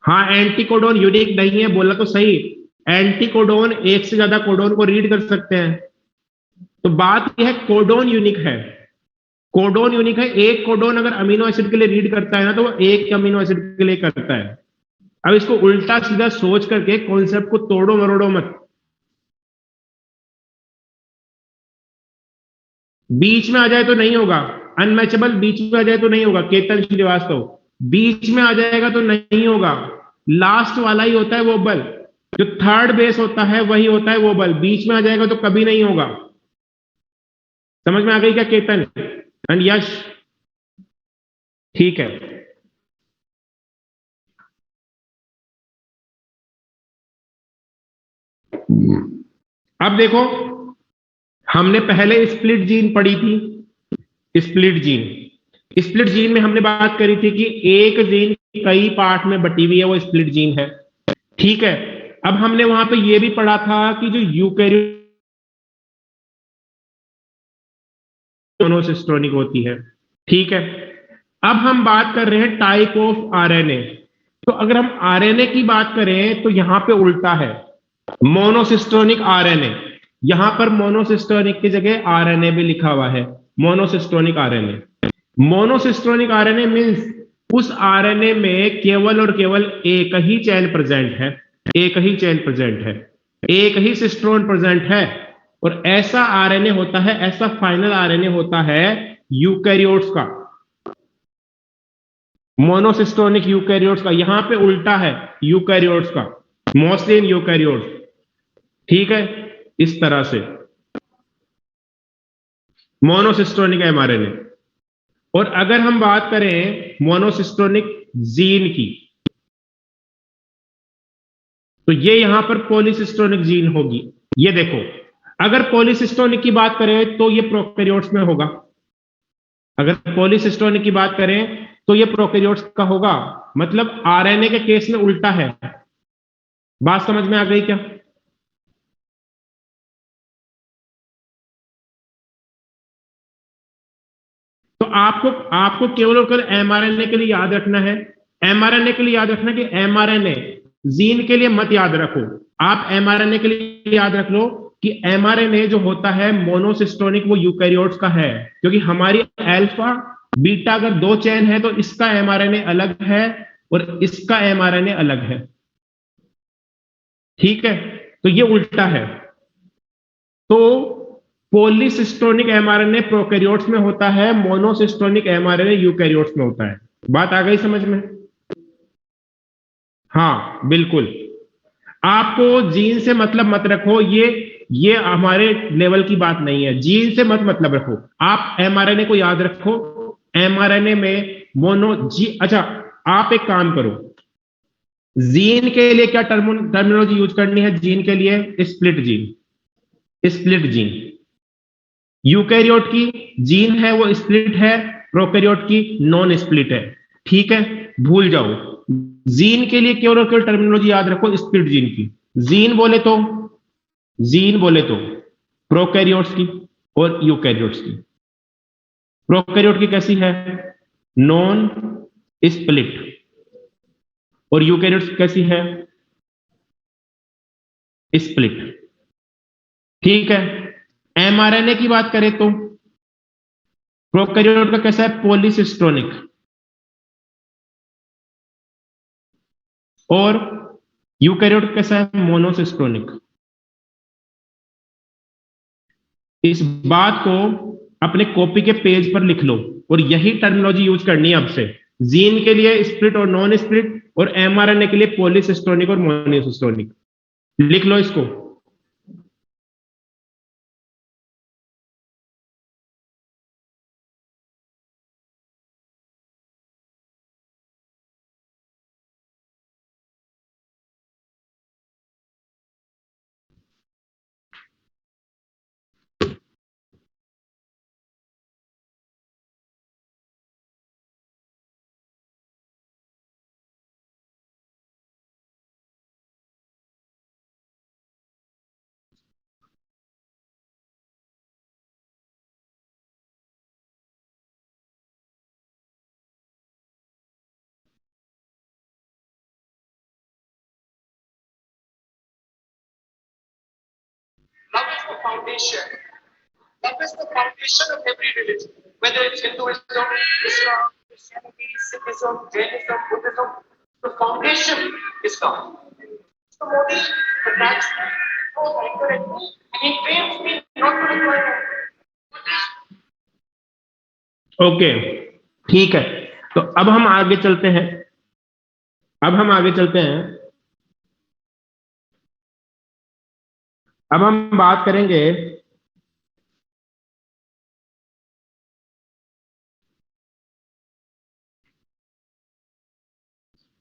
हाँ, एंटीकोडोन यूनिक नहीं है, बोला तो सही। एंटीकोडोन एक से ज्यादा कोडोन को रीड कर सकते हैं। तो बात यह है कोडोन यूनिक है, कोडोन यूनिक है। एक कोडोन अगर अमीनो एसिड के लिए रीड करता है ना तो वो एक अमीनो एसिड के लिए करता है। अब इसको उल्टा सीधा सोच करके कॉन्सेप्ट को तोड़ो मरोड़ो मत। बीच में आ जाए तो नहीं होगा, अनमैचेबल बीच में आ जाए तो नहीं होगा, केतन श्रीवास्तव, बीच में आ जाएगा तो नहीं होगा। लास्ट वाला ही होता है वोबल, जो थर्ड बेस होता है वही होता है वोबल, बीच में आ जाएगा तो कभी नहीं होगा। समझ में आ गई क्या केतन एंड यश? ठीक है, अब देखो, हमने पहले स्प्लिट जीन पढ़ी थी। स्प्लिट जीन, स्प्लिट जीन में हमने बात करी थी कि एक जीन कई पार्ट में बटी हुई है, वो स्प्लिट जीन है। ठीक है, अब हमने वहां पे ये भी पढ़ा था कि जो यूकैरियोट मोनोसिस्टोनिक होती है। ठीक है, अब हम बात कर रहे हैं टाइप ऑफ आरएनए। तो अगर हम आरएनए की बात करें तो यहां पे उल्टा है, मोनोसिस्टोनिक आरएनए। यहां पर मोनोसिस्टोनिक की जगह आरएनए भी लिखा हुआ है, monocistronic RNA. Monocistronic RNA means उस आरएनए में केवल और केवल एक ही चेन प्रेजेंट है, एक ही चेन प्रेजेंट है, एक ही सिस्ट्रोन प्रेजेंट है। और ऐसा आरएनए होता है, ऐसा फाइनल आरएनए होता है यूकैरियोट्स का, मोनोसिस्टोनिक यूकैरियोट्स का। यहां पे उल्टा है यूकैरियोट्स का, मोस्टली इन यूकैरियोट्स। ठीक है, इस तरह से मोनोसिस्टोनिक एमआरएनए। और अगर हम बात करें मोनोसिस्टोनिक जीन की तो ये यहां पर पॉलीसिस्टोनिक जीन होगी। ये देखो, अगर पॉलीसिस्टोनिक की बात करें तो ये प्रोकैरियोट्स में होगा, अगर पॉलीसिस्टोनिक की बात करें तो ये प्रोकैरियोट्स का होगा। मतलब आरएनए के केस में उल्टा है। बात समझ में आ गई क्या? तो आपको आपको केवल और केवल एमआरएनए के लिए याद रखना है, एमआरएनए के लिए याद रखना कि एमआरएनए जीन के लिए मत याद रखो। आप एमआरएनए के लिए याद रख लो कि एमआरएनए जो होता है मोनोसिस्टोनिक वो यूकैरियोट्स का है, क्योंकि हमारी अल्फा बीटा अगर 2 चेन है तो इसका एमआरएनए अलग है और इसका एमआरएनए अलग है। ठीक है, तो ये उल्टा है। तो पॉलीसिस्टोनिक एमआरएनए प्रोकैरियोट्स में होता है, मोनोसिस्टोनिक एमआरएनए यूकैरियोट्स में होता है। बात आ गई समझ में? हाँ बिल्कुल। आपको जीन से मतलब मत रखो, ये हमारे लेवल की बात नहीं है। जीन से मत मतलब रखो, आप एमआरएनए को याद रखो। एमआरएनए में अच्छा, आप एक काम करो, जीन के लिए क्या टर्मिनोलॉजी यूज करनी है? जीन के लिए split gene, split gene. Eukaryote की जीन है वो स्प्लिट है, प्रोकैरियोट की नॉन स्प्लिट है। ठीक है, भूल जाओ। जीन के लिए केवल और केवल टर्मिनोलॉजी याद रखो स्प्लिट जीन की। जीन बोले तो जीन बोले तो प्रोकैरियोट्स की और यूकैरियोट्स की। प्रोकैरियोट की कैसी है? Non split. और यूकैरियोट्स की कैसी है? स्प्लिट। ठीक है, एमआरएनए की बात करें तो प्रोकैरियोट का कैसा है? पॉलीसिस्टोनिक। और यूकैरियोट कैसा है? मोनोसिस्टोनिक। इस बात को अपने कॉपी के पेज पर लिख लो और यही टर्मिनोलॉजी यूज करनी है अब से। जीन के लिए स्प्लिट और नॉन स्प्लिट, और एमआरएनए के लिए पॉलीसिस्टोनिक और मोनोसिस्टोनिक। लिख लो इसको। Love is the foundation. Love is the foundation of every religion, whether it's Hinduism, Islam, Christianity, Sikhism, Jainism, Buddhism. The foundation is love. So Modi attacks me, goes anchor at me, and he trains me not to require. Okay, ठीक है। तो अब हम आगे चलते हैं। अब हम आगे चलते हैं। अब हम बात करेंगे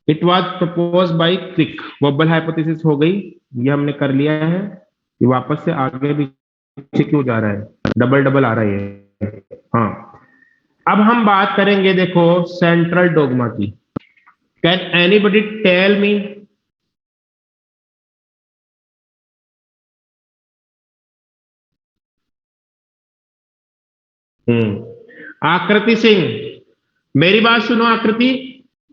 it was propose by Crick. Wobble hypothesis हो गई, ये हमने कर लिया है। ये वापस से आगे पीछे क्यों जा रहा है? डबल डबल आ रहा है ये। हाँ, अब हम बात करेंगे देखो सेंट्रल डोगमा की। Can anybody tell me? Aakriti Singh, मेरी बात सुनो आकृति।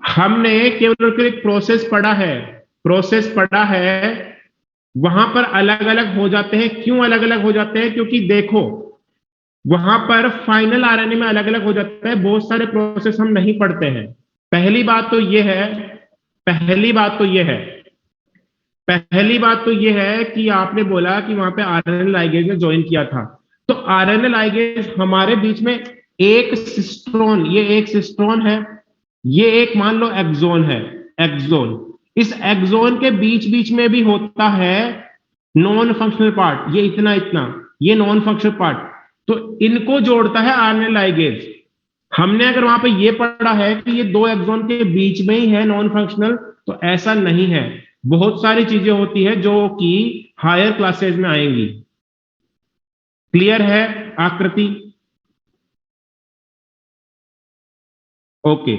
हमने केवल और केवल एक प्रोसेस पढ़ा है। प्रोसेस पढ़ा है, वहां पर अलग अलग हो जाते हैं। क्यों अलग अलग हो जाते हैं? क्योंकि देखो वहां पर फाइनल आरएनए में अलग अलग हो जाता है। बहुत सारे प्रोसेस हम नहीं पढ़ते हैं। पहली बात तो यह है, पहली बात तो यह है, पहली बात तो यह है कि आपने बोला कि वहां पे आरएनए लाइगेज ने ज्वाइन किया था। तो आरएनए लाइगेज हमारे बीच में एक सिस्ट्रोन, ये एक सिस्ट्रोन है, ये एक मान लो एक्सोन है, एक्सोन। इस एक्सोन के बीच बीच में भी होता है नॉन फंक्शनल पार्ट, ये इतना इतना, ये नॉन फंक्शनल पार्ट। तो इनको जोड़ता है आरएनए लाइगेज। हमने अगर वहां पे ये पढ़ा है कि ये दो एक्सोन के बीच में ही है नॉन फंक्शनल, तो ऐसा नहीं है। बहुत सारी चीजें होती है जो कि हायर क्लासेज में आएंगी। क्लियर है आकृति? ओके,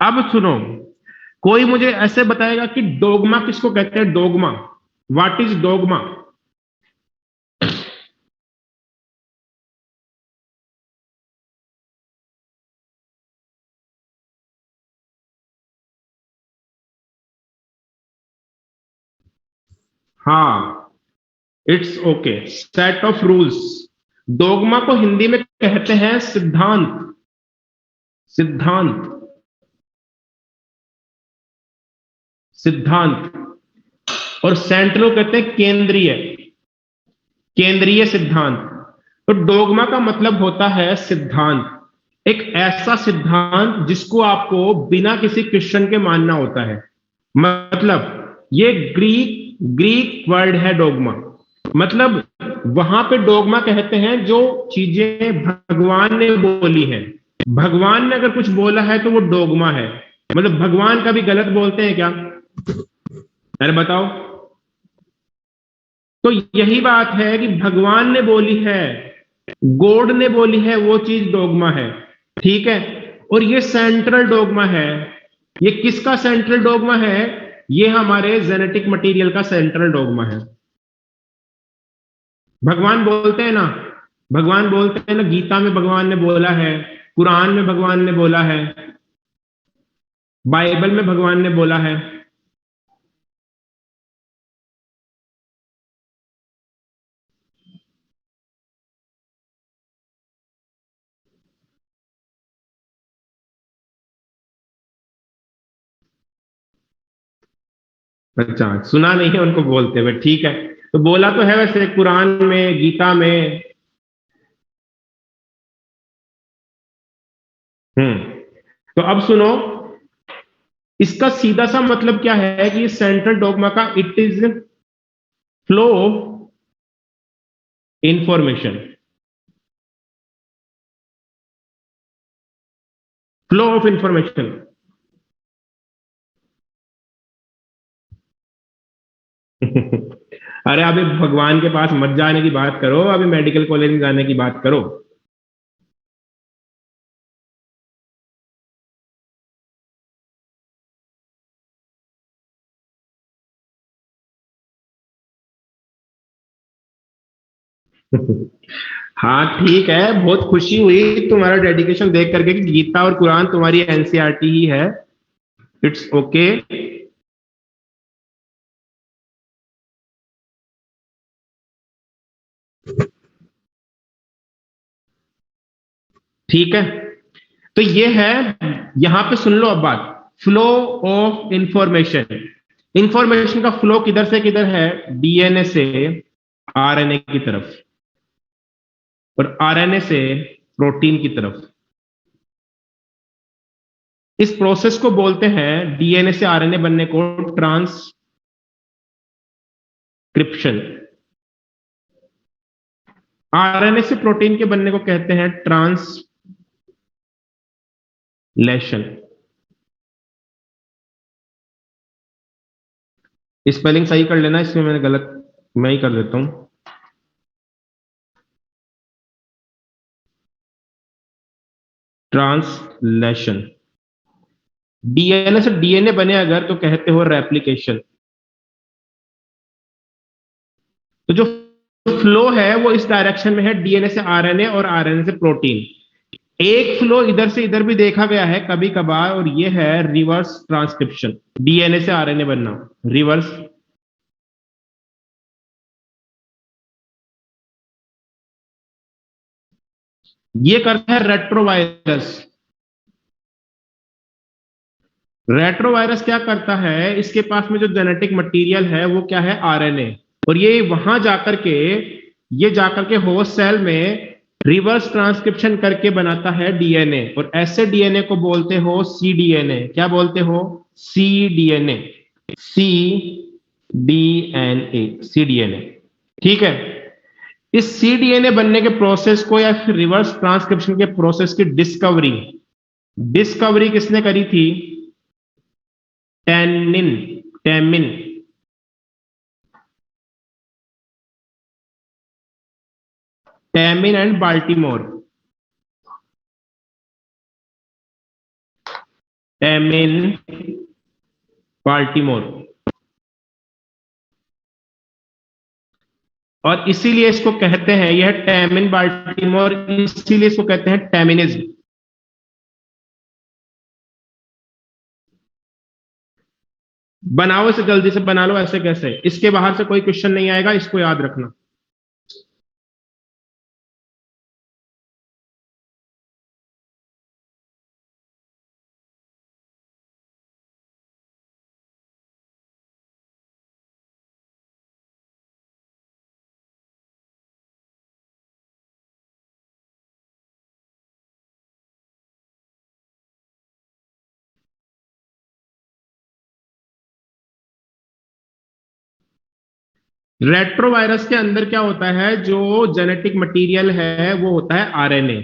अब सुनो, कोई मुझे ऐसे बताएगा कि डोगमा किसको कहते हैं? Dogma, what is dogma? हाँ, it's okay, set of rules. Dogma को हिंदी में कहते हैं सिद्धांत। सिद्धांत, सिद्धांत। और सेंट्रल कहते हैं केंद्रीय, केंद्रीय सिद्धांत। तो डोगमा का मतलब होता है सिद्धांत, एक ऐसा सिद्धांत जिसको आपको बिना किसी क्वेश्चन के मानना होता है। मतलब ये ग्रीक ग्रीक वर्ड है डोगमा। मतलब वहां पे डोगमा कहते हैं जो चीजें भगवान ने बोली हैं। भगवान ने अगर कुछ बोला है तो वो डोगमा है। मतलब भगवान कभी गलत बोलते हैं क्या? अरे बताओ। तो यही बात है कि भगवान ने बोली है, गॉड ने बोली है, वो चीज डोगमा है, ठीक है। और ये सेंट्रल डोगमा है। ये किसका सेंट्रल डोगमा है? ये हमारे जेनेटिक मटेरियल का सेंट्रल डोगमा है। भगवान बोलते हैं ना, भगवान बोलते हैं ना, गीता में भगवान ने बोला है, कुरान में भगवान ने बोला है, बाइबल में भगवान ने बोला है। अच्छा, सुना नहीं है उनको बोलते हुए, ठीक है। तो बोला तो है वैसे कुरान में, गीता में। तो अब सुनो, इसका सीधा सा मतलब क्या है कि सेंट्रल डोगमा का it is flow information, flow of information. अरे अभी भगवान के पास मत जाने की बात करो, अभी मेडिकल कॉलेज में जाने की बात करो। हाँ ठीक है, बहुत खुशी हुई तुम्हारा डेडिकेशन देख करके कि गीता और कुरान तुम्हारी एनसीईआरटी ही है। It's okay. ठीक है, तो ये है, यहां पे सुन लो अब बात, फ्लो ऑफ इंफॉर्मेशन। इंफॉर्मेशन का फ्लो किधर से किधर है? डीएनए से आरएनए की तरफ, और आरएनए से प्रोटीन की तरफ। इस प्रोसेस को बोलते हैं, डीएनए से आरएनए बनने को, ट्रांसक्रिप्शन। आरएनए से प्रोटीन के बनने को कहते हैं ट्रांसलेशन। स्पेलिंग सही कर लेना, इसमें मैंने गलत, मैं ही कर देता हूं। ट्रांसलेशन। डीएनए से डीएनए बने अगर, तो कहते हो रेप्लिकेशन। तो जो फ्लो है वो इस डायरेक्शन में है, डीएनए से आरएनए और आरएनए से प्रोटीन। एक फ्लो इधर से इधर भी देखा गया है कभी कभार, और ये है रिवर्स ट्रांसक्रिप्शन, डीएनए से आरएनए बनना, रिवर्स। ये करता है रेट्रोवायरस। रेट्रोवायरस क्या करता है, इसके पास में जो जेनेटिक मटेरियल है वो क्या है? आरएनए। और ये वहां जाकर के, ये जाकर के होस्ट सेल में रिवर्स ट्रांसक्रिप्शन करके बनाता है डीएनए, और ऐसे डीएनए को बोलते हो सीडीएनए। क्या बोलते हो? CDNA, cDNA, cDNA. ठीक है। इस सीडीएनए बनने के प्रोसेस को, या फिर रिवर्स ट्रांसक्रिप्शन के प्रोसेस की डिस्कवरी, डिस्कवरी किसने करी थी? Tannin, Temin, Temin and Baltimore, Temin, Baltimore. और इसीलिए इसको कहते हैं, यह टैमिन बाल्टीमोर, इसीलिए इसको कहते हैं टैमिनिज्म। बनाओ इसे, जल्दी से बना लो। ऐसे कैसे? इसके बाहर से कोई क्वेश्चन नहीं आएगा, इसको याद रखना। रेट्रोवायरस के अंदर क्या होता है, जो जेनेटिक मटेरियल है वो होता है आरएनए।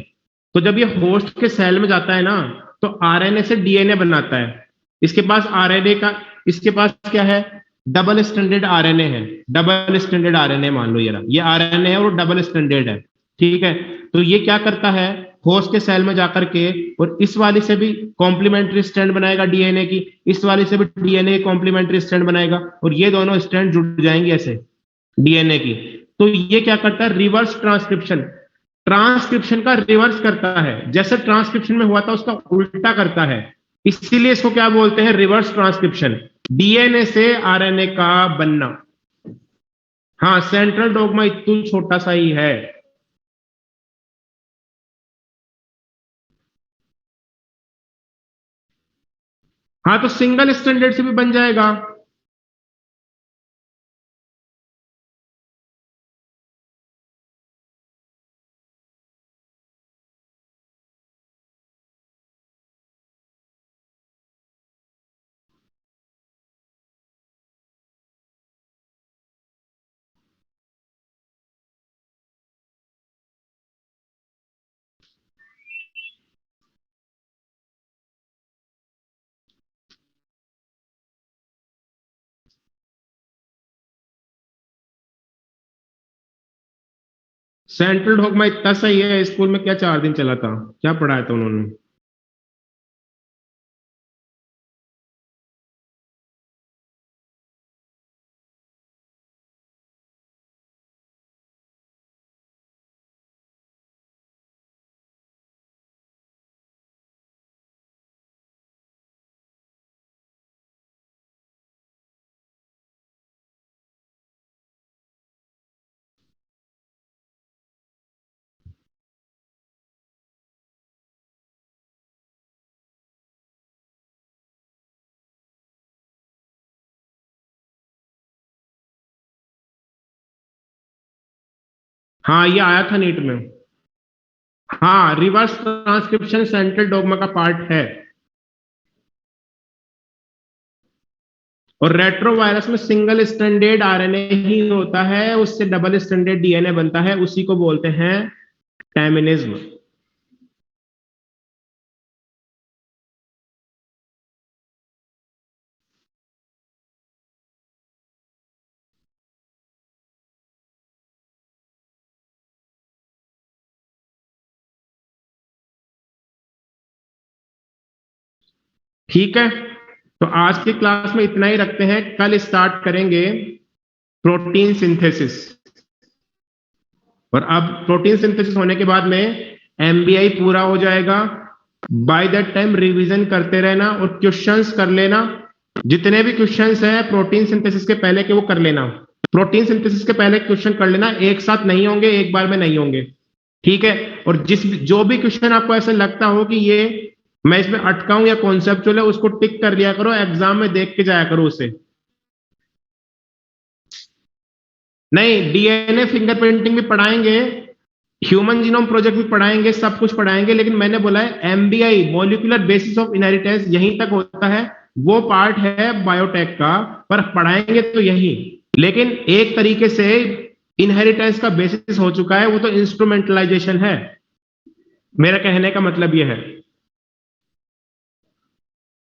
तो जब ये होस्ट के सेल में जाता है ना, तो आरएनए से डीएनए बनाता है। इसके पास आरएनए का, इसके पास क्या है? डबल स्टैंडर्ड आरएनए है, डबल स्टैंडर्ड आरएनए मान लो ये आरएनए है और डबल स्टैंडर्ड है, ठीक है। तो ये क्या करता है, होस्ट के सेल में जाकर के और इस वाली से भी कॉम्प्लीमेंट्री स्ट्रैंड बनाएगा डीएनए की, इस वाली से भी डीएनए कॉम्प्लीमेंट्री स्ट्रैंड बनाएगा और ये दोनों स्ट्रैंड जुड़ जाएंगे ऐसे डीएनए की। तो ये क्या करता है, रिवर्स ट्रांसक्रिप्शन, ट्रांसक्रिप्शन का रिवर्स करता है, जैसे ट्रांसक्रिप्शन में हुआ था उसका उल्टा करता है, इसीलिए इसको क्या बोलते हैं, रिवर्स ट्रांसक्रिप्शन, डीएनए से आरएनए का बनना। हाँ, सेंट्रल डोग्मा इतना छोटा सा ही है। हाँ, तो सिंगल स्टैंडर्ड से भी बन जाएगा। सेंट्रल डोग्मा इतना सही है, स्कूल में क्या 4 दिन चला था, क्या पढ़ाया था उन्होंने। हाँ, ये आया था नीट में। हाँ, रिवर्स ट्रांसक्रिप्शन सेंट्रल डोग्मा का पार्ट है। और रेट्रोवायरस में सिंगल स्टैंडर्ड आरएनए ही होता है, उससे डबल स्टैंडर्ड डीएनए बनता है, उसी को बोलते हैं टैमिनिज्म। ठीक है, तो आज की क्लास में इतना ही रखते हैं, कल स्टार्ट करेंगे प्रोटीन सिंथेसिस। और अब प्रोटीन सिंथेसिस होने के बाद में एमबीआई पूरा हो जाएगा। बाय दैट टाइम रिवीजन करते रहना और क्वेश्चंस कर लेना, जितने भी क्वेश्चंस हैं प्रोटीन सिंथेसिस के पहले के वो कर लेना। प्रोटीन सिंथेसिस के पहले क्वेश्चन कर लेना, एक साथ नहीं होंगे, एक बार में नहीं होंगे, ठीक है। और जो भी क्वेश्चन आपको ऐसा लगता हो कि ये मैं इसमें अटकाऊं या कॉन्सेप्चुअल है, उसको टिक कर लिया करो, एग्जाम में देख के जाया करो उसे। नहीं, डीएनए फिंगरप्रिंटिंग भी पढ़ाएंगे, ह्यूमन जीनोम प्रोजेक्ट भी पढ़ाएंगे, सब कुछ पढ़ाएंगे, लेकिन मैंने बोला है MBI molecular basis of inheritance यहीं तक होता है, वो पार्ट है बायोटेक का, पर पढ़ाएंगे तो यही। लेकिन एक तरीके से इनहेरिटेंस का बेसिस हो चुका है, वो तो इंस्ट्रूमेंटलाइजेशन है। मेरा कहने का मतलब यह है।